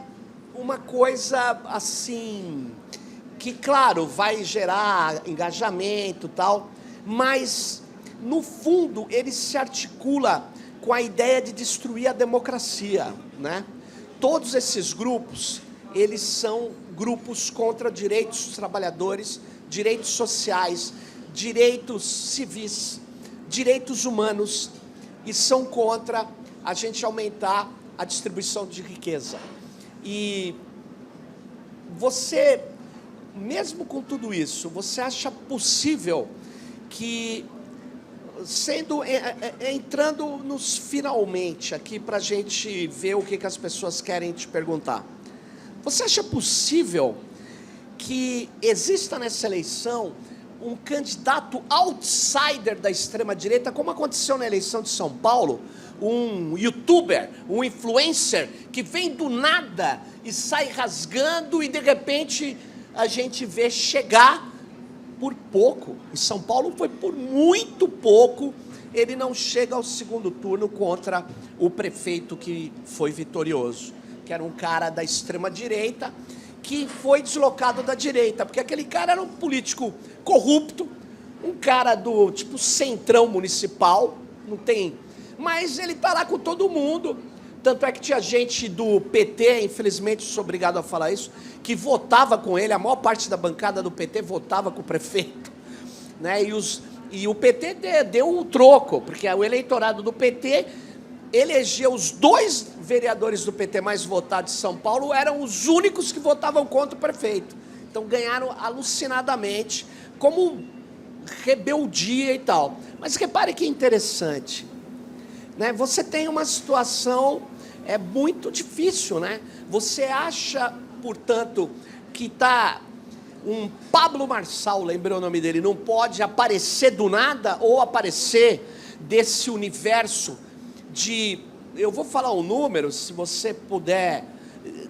uma coisa assim, que claro, vai gerar engajamento e tal, mas no fundo ele se articula com a ideia de destruir a democracia, né? Todos esses grupos, eles são grupos contra direitos dos trabalhadores, direitos sociais, direitos civis, direitos humanos, e são contra a gente aumentar a distribuição de riqueza. E você, mesmo com tudo isso, você acha possível que entrando nos finalmente aqui para a gente ver o que as pessoas querem te perguntar. Você acha possível que exista nessa eleição um candidato outsider da extrema-direita, como aconteceu na eleição de São Paulo, um youtuber, um influencer, que vem do nada e sai rasgando e, de repente, a gente vê chegar por pouco. Em São Paulo foi por muito pouco, ele não chega ao segundo turno contra o prefeito que foi vitorioso, que era um cara da extrema-direita, que foi deslocado da direita, porque aquele cara era um político corrupto, um cara do tipo centrão municipal, não tem... Mas ele está lá com todo mundo, tanto é que tinha gente do PT, infelizmente sou obrigado a falar isso, que votava com ele, a maior parte da bancada do PT votava com o prefeito, né? E o PT deu um troco, porque o eleitorado do PT elegeu os 2 vereadores do PT mais votados de São Paulo, eram os únicos que votavam contra o prefeito. Então ganharam alucinadamente, como rebeldia e tal. Mas repare que interessante, né? Você tem uma situação muito difícil, né? Você acha, portanto, que está um Pablo Marçal, lembrei o nome dele, não pode aparecer do nada ou aparecer desse universo de... Eu vou falar um número, se você puder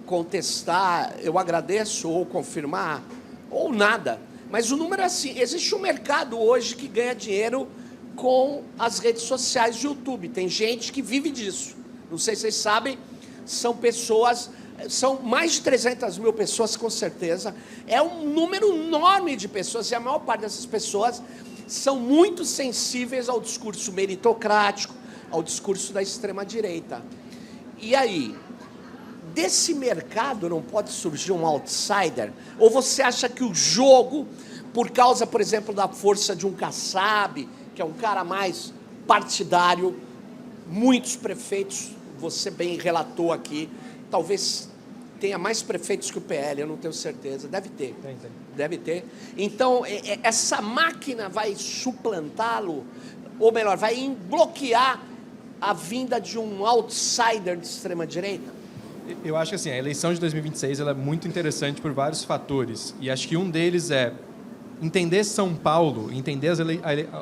contestar, eu agradeço, ou confirmar, ou nada. Mas o número é assim, existe um mercado hoje que ganha dinheiro com as redes sociais do YouTube. Tem gente que vive disso. Não sei se vocês sabem, são pessoas... São mais de 300 mil pessoas, com certeza. É um número enorme de pessoas, e a maior parte dessas pessoas são muito sensíveis ao discurso meritocrático, ao discurso da extrema-direita. E aí, desse mercado não pode surgir um outsider? Ou você acha que o jogo, por causa, por exemplo, da força de um Kassab, que é um cara mais partidário, muitos prefeitos, você bem relatou aqui, talvez tenha mais prefeitos que o PL, eu não tenho certeza. Deve ter. Tem. Deve ter. Então, essa máquina vai suplantá-lo, ou melhor, vai bloquear a vinda de um outsider de extrema-direita? Eu acho que assim, a eleição de 2026 ela é muito interessante por vários fatores. E acho que um deles é entender São Paulo, entender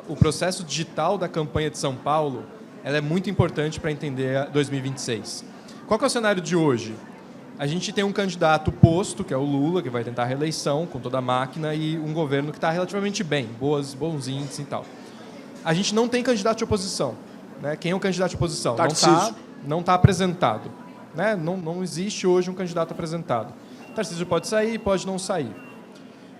o processo digital da campanha de São Paulo, ela é muito importante para entender 2026. Qual que é o cenário de hoje? A gente tem um candidato posto, que é o Lula, que vai tentar a reeleição com toda a máquina, e um governo que está relativamente bem, bons índices e tal. A gente não tem candidato de oposição. Né? Quem é o candidato de oposição? Tarcísio. Não está apresentado. Né? Não existe hoje um candidato apresentado. Tarcísio pode sair, pode não sair.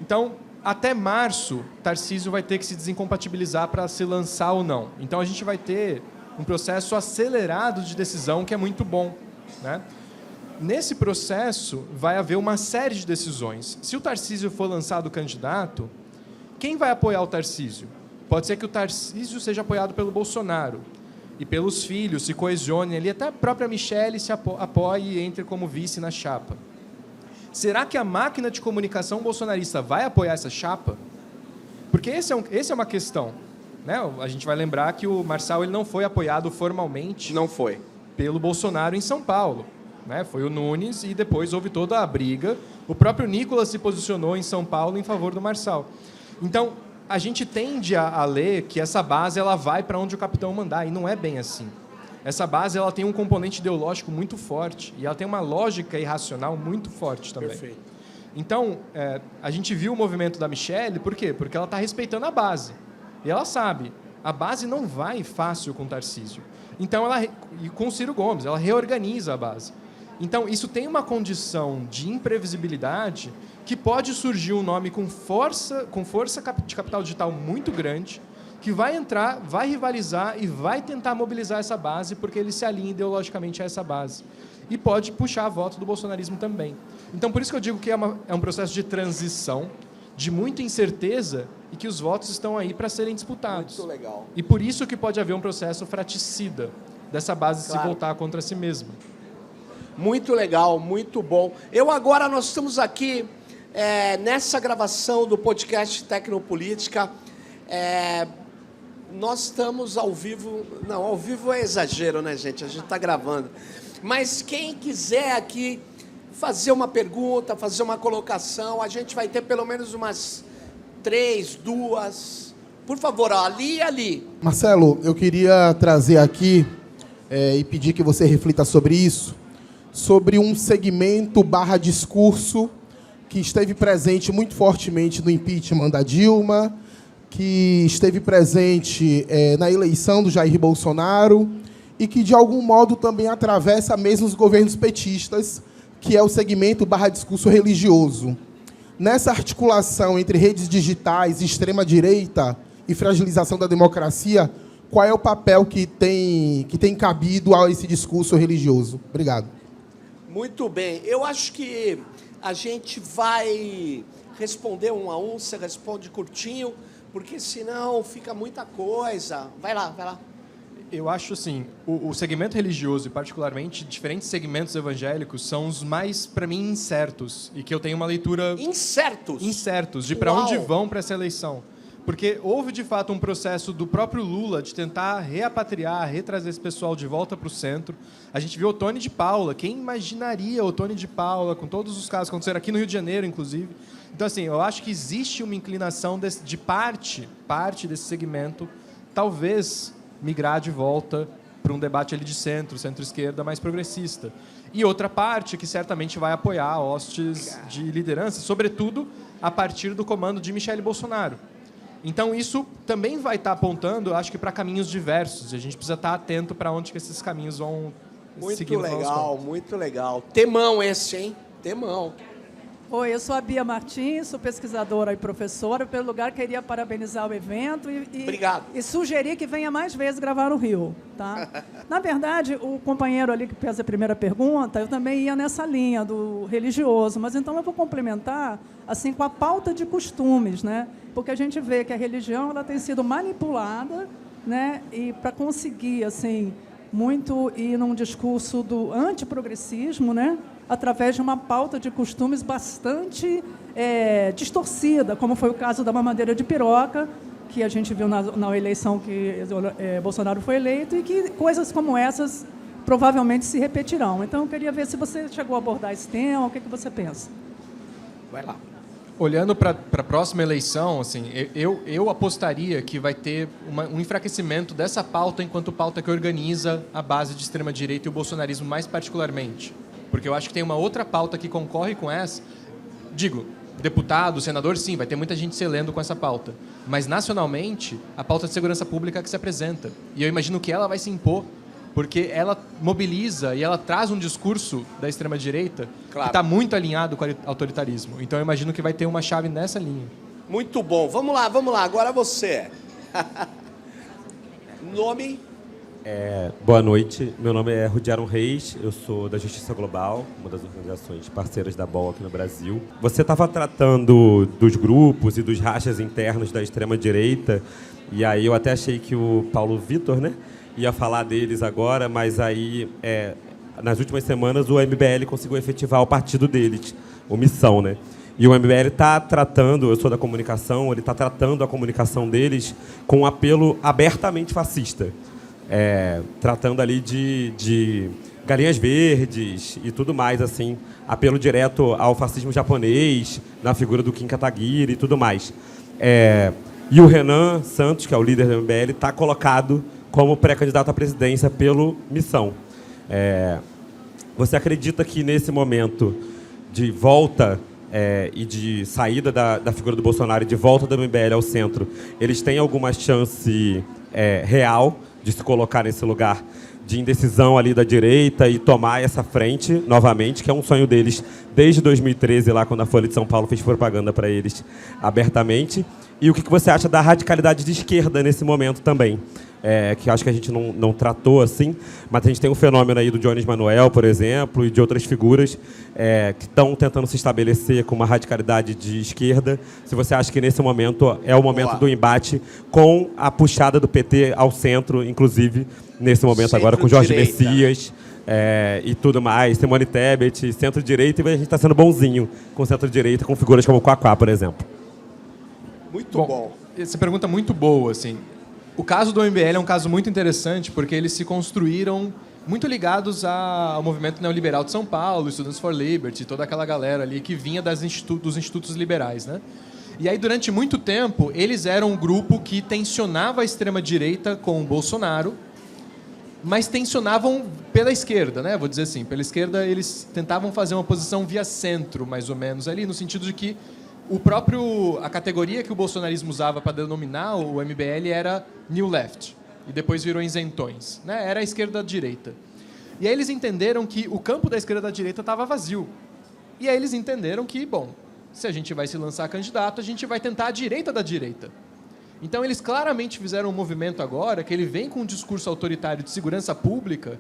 Então, até março, Tarcísio vai ter que se desincompatibilizar para se lançar ou não. Então, a gente vai ter um processo acelerado de decisão que é muito bom. Né? Nesse processo, vai haver uma série de decisões. Se o Tarcísio for lançado candidato, quem vai apoiar o Tarcísio? Pode ser que o Tarcísio seja apoiado pelo Bolsonaro e pelos filhos, se coesionem ali, até a própria Michelle se apoie e entre como vice na chapa. Será que a máquina de comunicação bolsonarista vai apoiar essa chapa? Porque essa é uma questão. Né? A gente vai lembrar que o Marçal ele não foi apoiado formalmente pelo Bolsonaro em São Paulo. Né? Foi o Nunes e depois houve toda a briga. O próprio Nicolas se posicionou em São Paulo em favor do Marçal. Então, a gente tende a ler que essa base ela vai para onde o capitão mandar, e não é bem assim. Essa base ela tem um componente ideológico muito forte, e ela tem uma lógica irracional muito forte também. Perfeito. Então, a gente viu o movimento da Michelle, por quê? Porque ela está respeitando a base. E ela sabe, a base não vai fácil com o Tarcísio. Então, e com o Ciro Gomes, ela reorganiza a base. Então, isso tem uma condição de imprevisibilidade que pode surgir um nome com força de capital digital muito grande, que vai entrar, vai rivalizar e vai tentar mobilizar essa base, porque ele se alinha ideologicamente a essa base. E pode puxar a voto do bolsonarismo também. Então, por isso que eu digo que é um processo de transição, de muita incerteza, e que os votos estão aí para serem disputados. Muito legal. E por isso que pode haver um processo fraticida dessa base se voltar contra si mesma. Muito legal, muito bom. Nós estamos aqui nessa gravação do podcast Tecnopolítica. nós estamos ao vivo. Não, ao vivo é exagero, né, gente? A gente está gravando. Mas quem quiser aqui fazer uma pergunta, fazer uma colocação, a gente vai ter pelo menos umas 3, 2. Por favor, ó, ali e ali. Marcelo, eu queria trazer aqui e pedir que você reflita sobre isso, sobre um segmento / discurso que esteve presente muito fortemente no impeachment da Dilma, que esteve presente na eleição do Jair Bolsonaro e que, de algum modo, também atravessa mesmo os governos petistas, que é o segmento / discurso religioso. Nessa articulação entre redes digitais e extrema-direita e fragilização da democracia, qual é o papel que tem cabido a esse discurso religioso? Obrigado. Muito bem. Eu acho que a gente vai responder um a um, você responde curtinho, porque senão fica muita coisa. Vai lá, vai lá. Eu acho assim, o segmento religioso, e particularmente diferentes segmentos evangélicos, são os mais, para mim, incertos. E que eu tenho uma leitura... Incertos? Incertos, de para onde vão para essa eleição. Porque houve, de fato, um processo do próprio Lula de tentar reapatriar, retrazer esse pessoal de volta para o centro. A gente viu o Tony de Paula. Quem imaginaria o Tony de Paula, com todos os casos que aconteceram aqui no Rio de Janeiro, inclusive. Então, assim, eu acho que existe uma inclinação de parte desse segmento, talvez migrar de volta para um debate ali de centro-esquerda mais progressista. E outra parte que certamente vai apoiar hostes de liderança, sobretudo a partir do comando de Michele Bolsonaro. Então, isso também vai estar apontando, acho que, para caminhos diversos. E a gente precisa estar atento para onde que esses caminhos vão seguir. Muito legal, muito legal. Temão esse, hein? Temão. Oi, eu sou a Bia Martins, sou pesquisadora e professora. Pelo lugar, queria parabenizar o evento Obrigado. E sugerir que venha mais vezes gravar no Rio. Tá? Na verdade, o companheiro ali que fez a primeira pergunta, eu também ia nessa linha do religioso, mas então eu vou complementar assim, com a pauta de costumes, né? Porque a gente vê que a religião ela tem sido manipulada, né? E para conseguir assim, muito ir num discurso do antiprogressismo, né? Através de uma pauta de costumes bastante distorcida, como foi o caso da mamadeira de piroca, que a gente viu na eleição que Bolsonaro foi eleito, e que coisas como essas provavelmente se repetirão. Então, eu queria ver se você chegou a abordar esse tema, o que você pensa. Vai lá. Olhando para a próxima eleição, assim, eu apostaria que vai ter um enfraquecimento dessa pauta enquanto pauta que organiza a base de extrema-direita e o bolsonarismo mais particularmente. Porque eu acho que tem uma outra pauta que concorre com essa. Digo, deputado, senador, sim, vai ter muita gente se lendo com essa pauta. Mas, nacionalmente, a pauta de segurança pública é que se apresenta. E eu imagino que ela vai se impor, porque ela mobiliza e ela traz um discurso da extrema-direita que está muito alinhado com o autoritarismo. Então, eu imagino que vai ter uma chave nessa linha. Muito bom. Vamos lá. Agora você. Nome? Boa noite, meu nome é Rudiaron Reis, eu sou da Justiça Global, uma das organizações parceiras da BOL aqui no Brasil. Você estava tratando dos grupos e dos rachas internos da extrema-direita, e aí eu até achei que o Paulo Vitor, né, ia falar deles agora, mas aí, nas últimas semanas, o MBL conseguiu efetivar o partido deles, o Missão, né? E o MBL está tratando, eu sou da comunicação, ele está tratando a comunicação deles com um apelo abertamente fascista. Tratando ali de galinhas verdes e tudo mais, assim, apelo direto ao fascismo japonês, na figura do Kim Kataguiri e tudo mais. E o Renan Santos, que é o líder do MBL, está colocado como pré-candidato à presidência pelo Missão. Você acredita que nesse momento de volta e de saída da figura do Bolsonaro e de volta do MBL ao centro, eles têm alguma chance real de se colocar nesse lugar de indecisão ali da direita e tomar essa frente novamente, que é um sonho deles desde 2013, lá quando a Folha de São Paulo fez propaganda para eles abertamente? E o que você acha da radicalidade de esquerda nesse momento também? Que acho que a gente não tratou assim, mas a gente tem um fenômeno aí do Jones Manuel, por exemplo, e de outras figuras que estão tentando se estabelecer com uma radicalidade de esquerda. Se você acha que nesse momento é o momento do embate com a puxada do PT ao centro, inclusive nesse momento agora com Jorge Messias e tudo mais, Simone Tebet, centro-direita, e a gente está sendo bonzinho com centro-direita, com figuras como o Quaquá, por exemplo. Muito bom. Essa pergunta é muito boa, assim. O caso do MBL é um caso muito interessante porque eles se construíram muito ligados ao movimento neoliberal de São Paulo, Students for Liberty, toda aquela galera ali que vinha dos institutos liberais, né? E aí, durante muito tempo, eles eram um grupo que tensionava a extrema-direita com o Bolsonaro, mas tensionavam pela esquerda, né? Vou dizer assim, pela esquerda eles tentavam fazer uma posição via centro, mais ou menos, ali, no sentido de que a categoria que o bolsonarismo usava para denominar o MBL era New Left, e depois virou isentões, né? Era a esquerda-direita. E aí eles entenderam que o campo da esquerda-direita estava vazio. E aí eles entenderam que, bom, se a gente vai se lançar candidato, a gente vai tentar a direita da direita. Então, eles claramente fizeram um movimento agora que ele vem com um discurso autoritário de segurança pública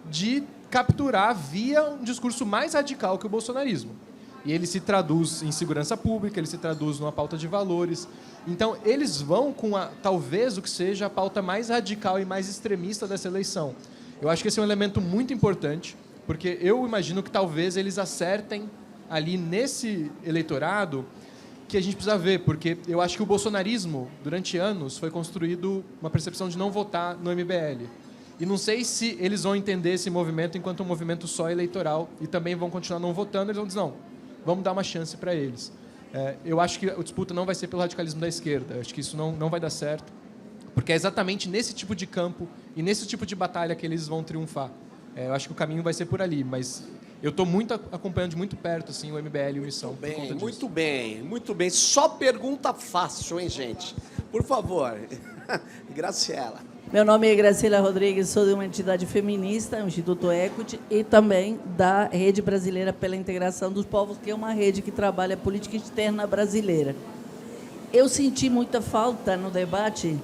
de capturar via um discurso mais radical que o bolsonarismo. E ele se traduz em segurança pública, ele se traduz numa pauta de valores. Então, eles vão com, talvez, o que seja a pauta mais radical e mais extremista dessa eleição. Eu acho que esse é um elemento muito importante, porque eu imagino que talvez eles acertem ali nesse eleitorado que a gente precisa ver, porque eu acho que o bolsonarismo, durante anos, foi construído uma percepção de não votar no MBL. E não sei se eles vão entender esse movimento enquanto um movimento só eleitoral e também vão continuar não votando, eles vão dizer, não, vamos dar uma chance para eles. Eu acho que a disputa não vai ser pelo radicalismo da esquerda, eu acho que isso não vai dar certo, porque é exatamente nesse tipo de campo e nesse tipo de batalha que eles vão triunfar. Eu acho que o caminho vai ser por ali, mas eu estou acompanhando de muito perto assim, o MBL e o Missão. Muito bem. Só pergunta fácil, hein, gente? Por favor. Graciela. Meu nome é Graciela Rodrigues, sou de uma entidade feminista, o Instituto Equity, e também da Rede Brasileira pela Integração dos Povos, que é uma rede que trabalha a política externa brasileira. Eu senti muita falta no debate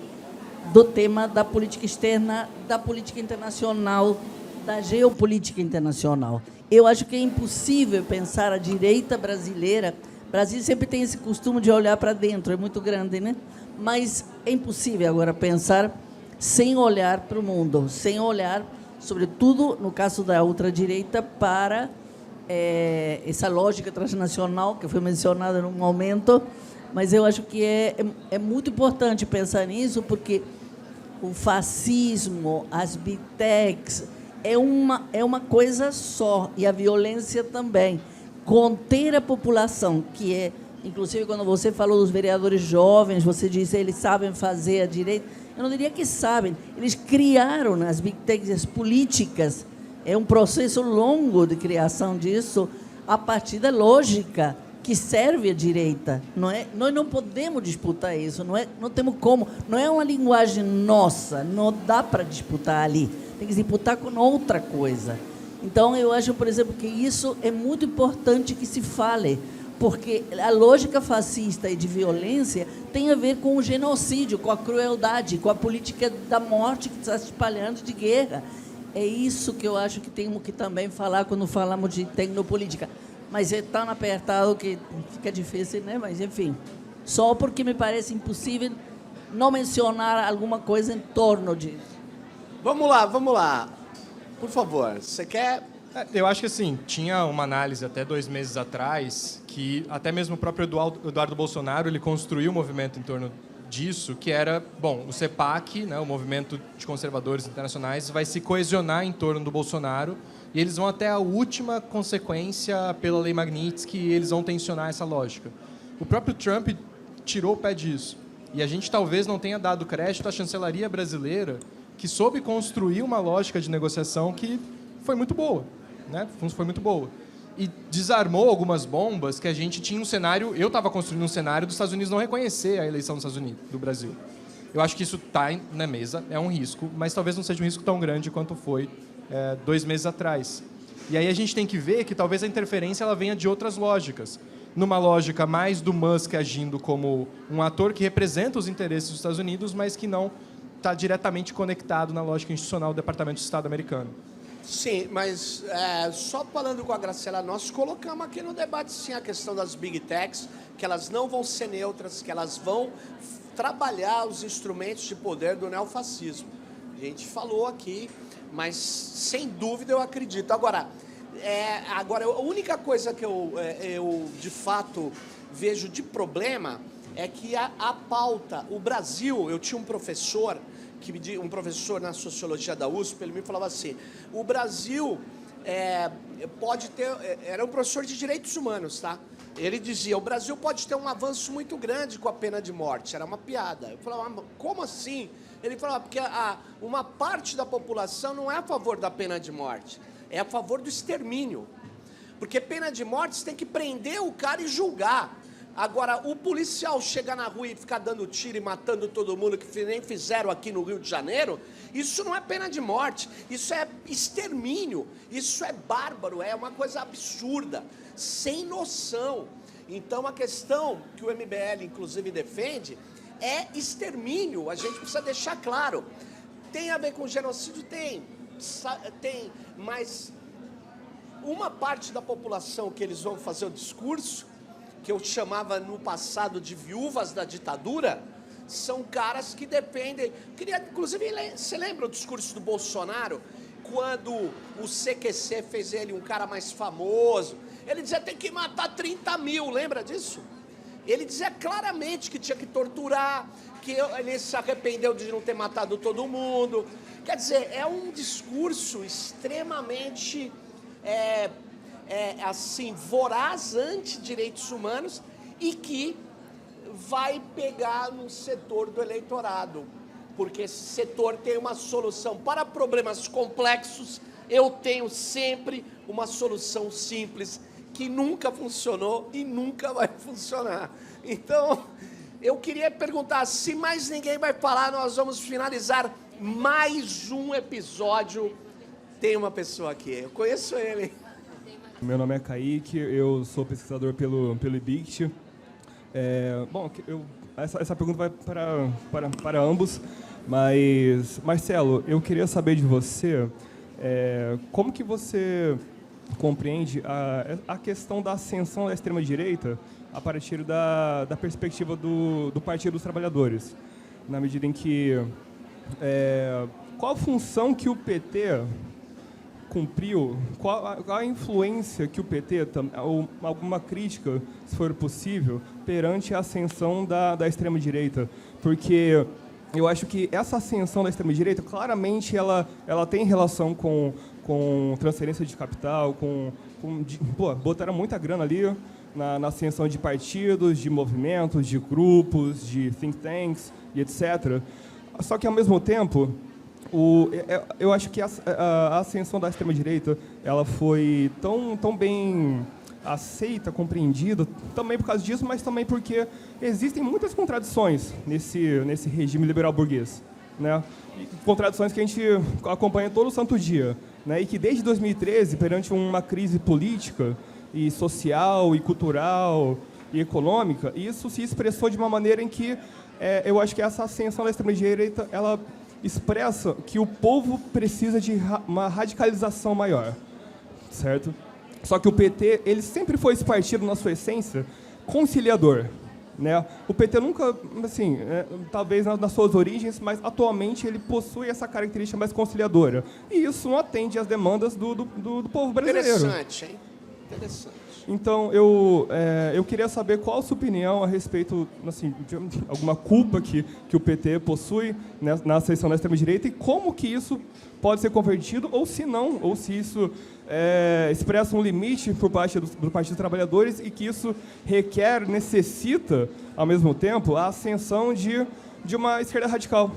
do tema da política externa, da política internacional, da geopolítica internacional. Eu acho que é impossível pensar a direita brasileira. O Brasil sempre tem esse costume de olhar para dentro, é muito grande, né? Mas é impossível agora pensar sem olhar para o mundo, sem olhar, sobretudo, no caso da ultradireita, para essa lógica transnacional que foi mencionada num momento, mas eu acho que é muito importante pensar nisso, porque o fascismo, as big techs, é uma coisa só, e a violência também. Conter a população, que é, inclusive, quando você falou dos vereadores jovens, você disse eles sabem fazer a direita. Eu não diria que sabem, eles criaram nas big techs as políticas. É um processo longo de criação disso, a partir da lógica que serve à direita. Não é? Nós não podemos disputar isso, não temos como. Não é uma linguagem nossa, não dá para disputar ali. Tem que disputar com outra coisa. Então, eu acho, por exemplo, que isso é muito importante que se fale, porque a lógica fascista e de violência tem a ver com o genocídio, com a crueldade, com a política da morte que está se espalhando de guerra. É isso que eu acho que temos que também falar quando falamos de tecnopolítica. Mas é tão apertado que fica difícil, né? Mas, enfim, só porque me parece impossível não mencionar alguma coisa em torno disso. Vamos lá. Por favor, você quer... Eu acho que, assim, tinha uma análise até 2 meses atrás que até mesmo o próprio Eduardo Bolsonaro ele construiu um movimento em torno disso, que era, bom, o CEPAC, né, o Movimento de Conservadores Internacionais, vai se coesionar em torno do Bolsonaro e eles vão até a última consequência pela Lei Magnitsky e eles vão tensionar essa lógica. O próprio Trump tirou o pé disso. E a gente talvez não tenha dado crédito à chancelaria brasileira, que soube construir uma lógica de negociação que foi muito boa, né? Foi muito boa. E desarmou algumas bombas que a gente tinha um cenário... Eu estava construindo um cenário dos Estados Unidos não reconhecer a eleição dos Estados Unidos, do Brasil. Eu acho que isso está na mesa, é um risco, mas talvez não seja um risco tão grande quanto foi 2 meses atrás. E aí a gente tem que ver que talvez a interferência ela venha de outras lógicas. Numa lógica mais do Musk agindo como um ator que representa os interesses dos Estados Unidos, mas que não está diretamente conectado na lógica institucional do Departamento de Estado americano. Sim, mas só falando com a Graciela, nós colocamos aqui no debate sim a questão das big techs, que elas não vão ser neutras, que elas vão trabalhar os instrumentos de poder do neofascismo. A gente falou aqui, mas sem dúvida eu acredito. Agora, a única coisa que eu de fato vejo de problema é que a pauta, o Brasil, eu tinha um professor um professor na sociologia da USP, ele me falava assim, o Brasil pode ter... Era um professor de direitos humanos, tá? Ele dizia, o Brasil pode ter um avanço muito grande com a pena de morte. Era uma piada. Eu falava, como assim? Ele falava, porque uma parte da população não é a favor da pena de morte, é a favor do extermínio. Porque pena de morte você tem que prender o cara e julgar. Agora, o policial chegar na rua e ficar dando tiro e matando todo mundo, que nem fizeram aqui no Rio de Janeiro, isso não é pena de morte, isso é extermínio, isso é bárbaro, é uma coisa absurda, sem noção. Então, a questão que o MBL, inclusive, defende é extermínio, a gente precisa deixar claro. Tem a ver com genocídio? Tem, mas uma parte da população que eles vão fazer o discurso, que eu chamava no passado de viúvas da ditadura, são caras que defendem... Inclusive, você lembra o discurso do Bolsonaro, quando o CQC fez ele um cara mais famoso? Ele dizia, tem que matar 30 mil, lembra disso? Ele dizia claramente que tinha que torturar, que ele se arrependeu de não ter matado todo mundo. Quer dizer, é um discurso extremamente... assim, voraz anti-direitos humanos e que vai pegar no setor do eleitorado, porque esse setor tem uma solução para problemas complexos. Eu tenho sempre uma solução simples que nunca funcionou e nunca vai funcionar. Então, eu queria perguntar, se mais ninguém vai falar, nós vamos finalizar mais um episódio. Tem uma pessoa aqui, eu conheço ele. Meu nome é Kaique, eu sou pesquisador pelo IBICT. Bom, essa pergunta vai para ambos, mas, Marcelo, eu queria saber de você como que você compreende a questão da ascensão da extrema-direita a partir da perspectiva do Partido dos Trabalhadores, na medida em que qual a função que o PT cumpriu, qual a influência que o PT, ou alguma crítica, se for possível, perante a ascensão da extrema-direita. Porque eu acho que essa ascensão da extrema-direita, claramente, ela tem relação com transferência de capital, botaram muita grana ali na ascensão de partidos, de movimentos, de grupos, de think tanks e etc. Só que, ao mesmo tempo, eu acho que a ascensão da extrema-direita ela foi tão bem aceita, compreendida, também por causa disso, mas também porque existem muitas contradições nesse regime liberal burguês, né? Contradições que a gente acompanha todo santo dia, né? E que desde 2013, perante uma crise política e social e cultural e econômica, isso se expressou de uma maneira em que eu acho que essa ascensão da extrema-direita ela expressa que o povo precisa de uma radicalização maior, certo? Só que o PT, ele sempre foi esse partido, na sua essência, conciliador, né? O PT nunca, assim, talvez nas suas origens, mas atualmente ele possui essa característica mais conciliadora. E isso não atende às demandas do povo brasileiro. Interessante, hein? Interessante. Então, eu queria saber qual a sua opinião a respeito, assim, de alguma culpa que o PT possui, né, na ascensão da extrema-direita e como que isso pode ser convertido, ou se não, ou se isso expressa um limite por parte do Partido dos Trabalhadores e que isso necessita, ao mesmo tempo, a ascensão de uma esquerda radical.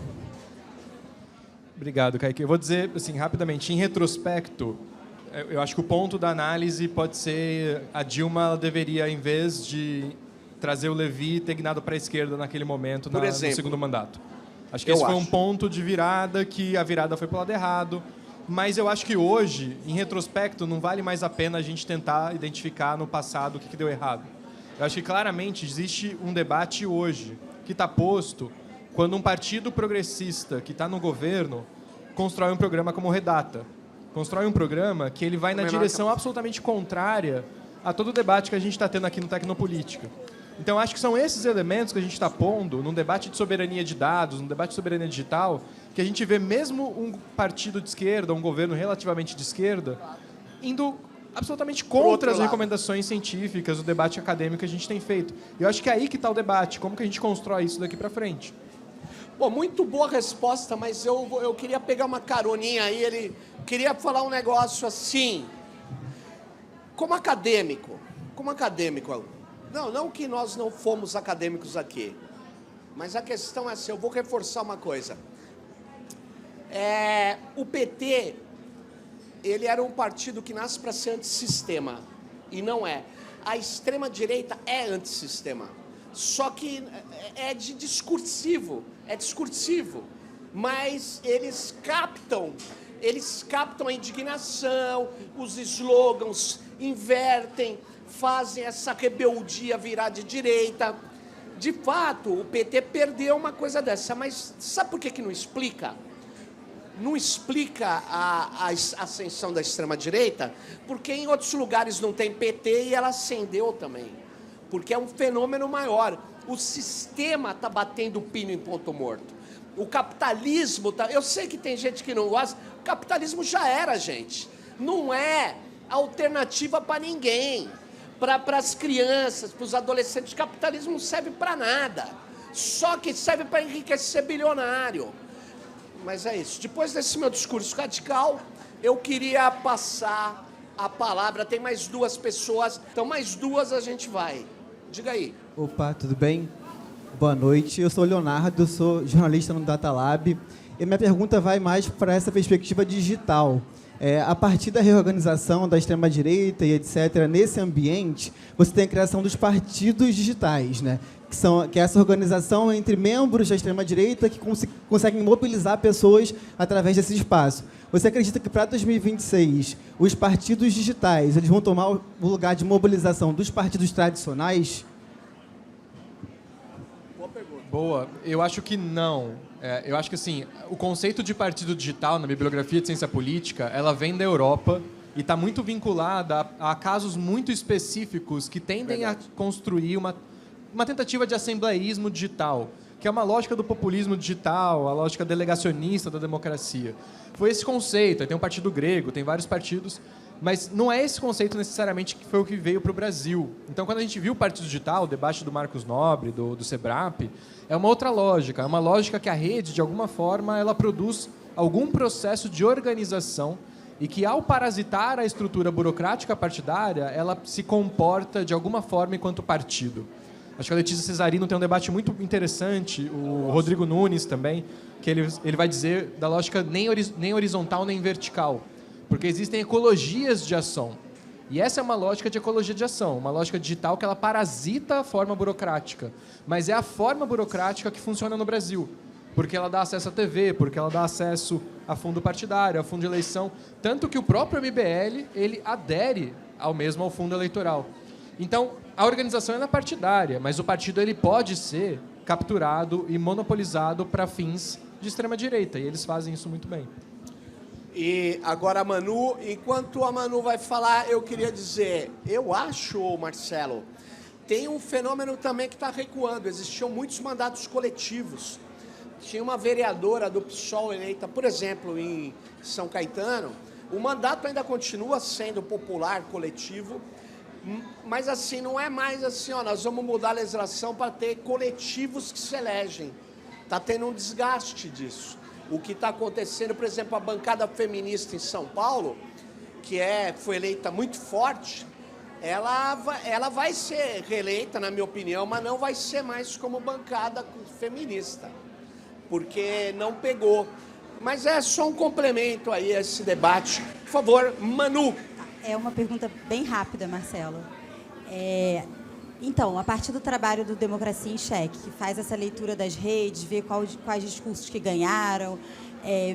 Obrigado, Kaique. Eu vou dizer, assim, rapidamente, em retrospecto, eu acho que o ponto da análise pode ser a Dilma deveria, em vez de trazer o Levi, ter guinado para a esquerda naquele momento, no segundo mandato. Acho que esse foi um ponto de virada, que a virada foi para o lado errado. Mas eu acho que hoje, em retrospecto, não vale mais a pena a gente tentar identificar no passado o que deu errado. Eu acho que claramente existe um debate hoje que está posto quando um partido progressista que está no governo constrói um programa como o Redata. Constrói um programa que ele vai na direção absolutamente contrária a todo o debate que a gente está tendo aqui no Tecnopolítica. Então, acho que são esses elementos que a gente está pondo num debate de soberania de dados, num debate de soberania digital, que a gente vê mesmo um partido de esquerda, um governo relativamente de esquerda, indo absolutamente contra as recomendações científicas, o debate acadêmico que a gente tem feito. E eu acho que é aí que está o debate, como que a gente constrói isso daqui para frente. Bom, muito boa resposta, mas eu queria pegar uma caroninha aí. Ele queria falar um negócio assim, como acadêmico. Não que nós não fomos acadêmicos aqui, mas a questão é assim, eu vou reforçar uma coisa. O PT, ele era um partido que nasce para ser antissistema, e não é. A extrema-direita é antissistema, só que é discursivo, mas eles captam a indignação, os slogans, invertem, fazem essa rebeldia virar de direita. De fato, o PT perdeu uma coisa dessa, mas sabe por que não explica? Não explica a ascensão da extrema-direita, porque em outros lugares não tem PT e ela ascendeu também. Porque é um fenômeno maior. O sistema está batendo o pino em ponto morto. O capitalismo está... Eu sei que tem gente que não gosta. O capitalismo já era, gente. Não é alternativa para ninguém. Para as crianças, para os adolescentes, o capitalismo não serve para nada. Só que serve para enriquecer bilionário. Mas é isso. Depois desse meu discurso radical, eu queria passar a palavra. Tem mais duas pessoas, então mais duas a gente vai. Diga aí. Opa, tudo bem? Boa noite. Eu sou o Leonardo, sou jornalista no Data Lab. E minha pergunta vai mais para essa perspectiva digital. A partir da reorganização da extrema-direita e etc., nesse ambiente, você tem a criação dos partidos digitais, né? Que é essa organização entre membros da extrema-direita que conseguem mobilizar pessoas através desse espaço. Você acredita que para 2026 os partidos digitais eles vão tomar o lugar de mobilização dos partidos tradicionais? Boa pergunta. Boa. Eu acho que não. Eu acho que assim, o conceito de partido digital na bibliografia de ciência política, ela vem da Europa e está muito vinculada a casos muito específicos que tendem a construir uma tentativa de assembleísmo digital, que é uma lógica do populismo digital, a lógica delegacionista da democracia. Foi esse conceito, aí tem um partido grego, tem vários partidos, mas não é esse conceito necessariamente que foi o que veio para o Brasil. Então, quando a gente viu o partido digital, o debate do Marcos Nobre, do SEBRAP, é uma outra lógica, é uma lógica que a rede, de alguma forma, ela produz algum processo de organização e que, ao parasitar a estrutura burocrática partidária, ela se comporta, de alguma forma, enquanto partido. Acho que a Letícia Cesarino tem um debate muito interessante, o Rodrigo Nunes também, que ele vai dizer da lógica nem horizontal nem vertical, porque existem ecologias de ação. E essa é uma lógica de ecologia de ação, uma lógica digital que ela parasita a forma burocrática, mas é a forma burocrática que funciona no Brasil, porque ela dá acesso à TV, porque ela dá acesso a fundo partidário, a fundo de eleição, tanto que o próprio MBL ele adere ao fundo eleitoral. Então, a organização é partidária, mas o partido ele pode ser capturado e monopolizado para fins de extrema-direita, e eles fazem isso muito bem. E agora a Manu, enquanto a Manu vai falar, eu queria dizer, eu acho, Marcelo, tem um fenômeno também que está recuando. Existiam muitos mandatos coletivos. Tinha uma vereadora do PSOL eleita, por exemplo, em São Caetano. O mandato ainda continua sendo popular, coletivo, mas assim, não é mais assim, nós vamos mudar a legislação para ter coletivos que se elegem. Está tendo um desgaste disso. O que está acontecendo, por exemplo, a bancada feminista em São Paulo, que foi eleita muito forte, ela vai ser reeleita, na minha opinião, mas não vai ser mais como bancada feminista, porque não pegou. Mas é só um complemento aí a esse debate. Por favor, Manu. É uma pergunta bem rápida, Marcelo. Então, a partir do trabalho do Democracia em Cheque, que faz essa leitura das redes, vê quais discursos que ganharam,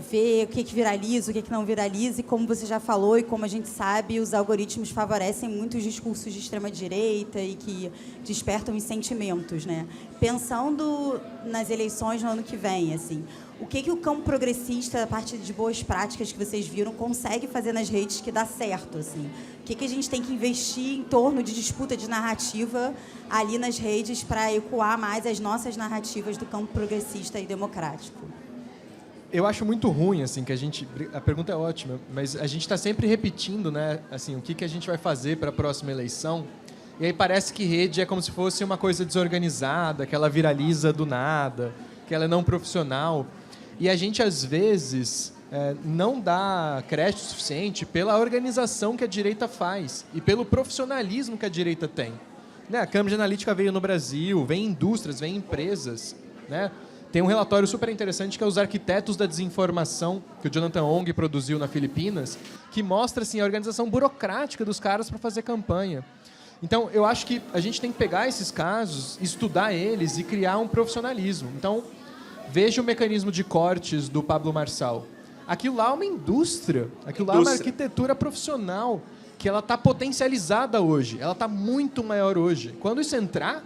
vê o que viraliza, o que não viraliza, e como você já falou e como a gente sabe, os algoritmos favorecem muitos discursos de extrema-direita e que despertam os sentimentos, né? Pensando nas eleições no ano que vem, assim, o que o campo progressista, a partir de boas práticas que vocês viram, consegue fazer nas redes que dá certo, assim? O que a gente tem que investir em torno de disputa de narrativa ali nas redes para ecoar mais as nossas narrativas do campo progressista e democrático? Eu acho muito ruim, assim, que a pergunta é ótima, mas a gente está sempre repetindo, né, assim, o que a gente vai fazer para a próxima eleição, e aí parece que rede é como se fosse uma coisa desorganizada, que ela viraliza do nada, que ela é não profissional. E a gente, às vezes, não dá crédito suficiente pela organização que a direita faz e pelo profissionalismo que a direita tem. Né? A Cambridge Analytica veio no Brasil, vem indústrias, vem empresas. Né? Tem um relatório super interessante que é Os Arquitetos da Desinformação, que o Jonathan Ong produziu na Filipinas, que mostra assim, a organização burocrática dos caras para fazer campanha. Então, eu acho que a gente tem que pegar esses casos, estudar eles e criar um profissionalismo. Então, veja o mecanismo de cortes do Pablo Marçal. Aquilo lá é uma indústria, aquilo lá é uma arquitetura profissional, que ela está potencializada hoje, ela está muito maior hoje. Quando isso entrar,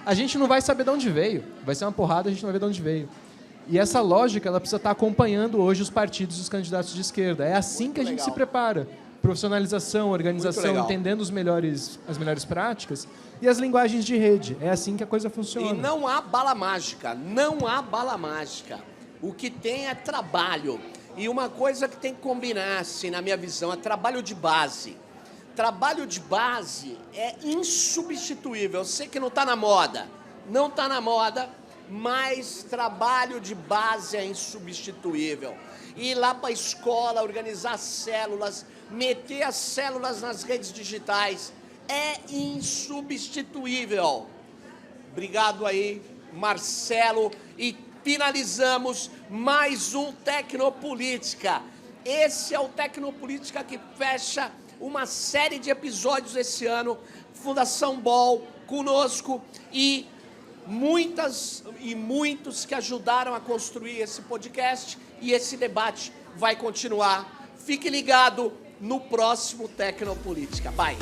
a gente não vai saber de onde veio. Vai ser uma porrada, a gente não vai ver de onde veio. E essa lógica, ela precisa estar acompanhando hoje os partidos e os candidatos de esquerda. É assim muito que a gente se prepara. Profissionalização, organização, entendendo as melhores práticas e as linguagens de rede. É assim que a coisa funciona. E não há bala mágica, não há bala mágica. O que tem é trabalho. E uma coisa que tem que combinar, assim, na minha visão, é trabalho de base. Trabalho de base é insubstituível. Eu sei que não está na moda, mas trabalho de base é insubstituível. Ir lá para a escola, organizar células, meter as células nas redes digitais, é insubstituível. Obrigado aí, Marcelo. E finalizamos mais um Tecnopolítica. Esse é o Tecnopolítica que fecha uma série de episódios esse ano. Fundação Ball conosco e muitos que ajudaram a construir esse podcast, e esse debate vai continuar. Fique ligado no próximo Tecnopolítica. Bye!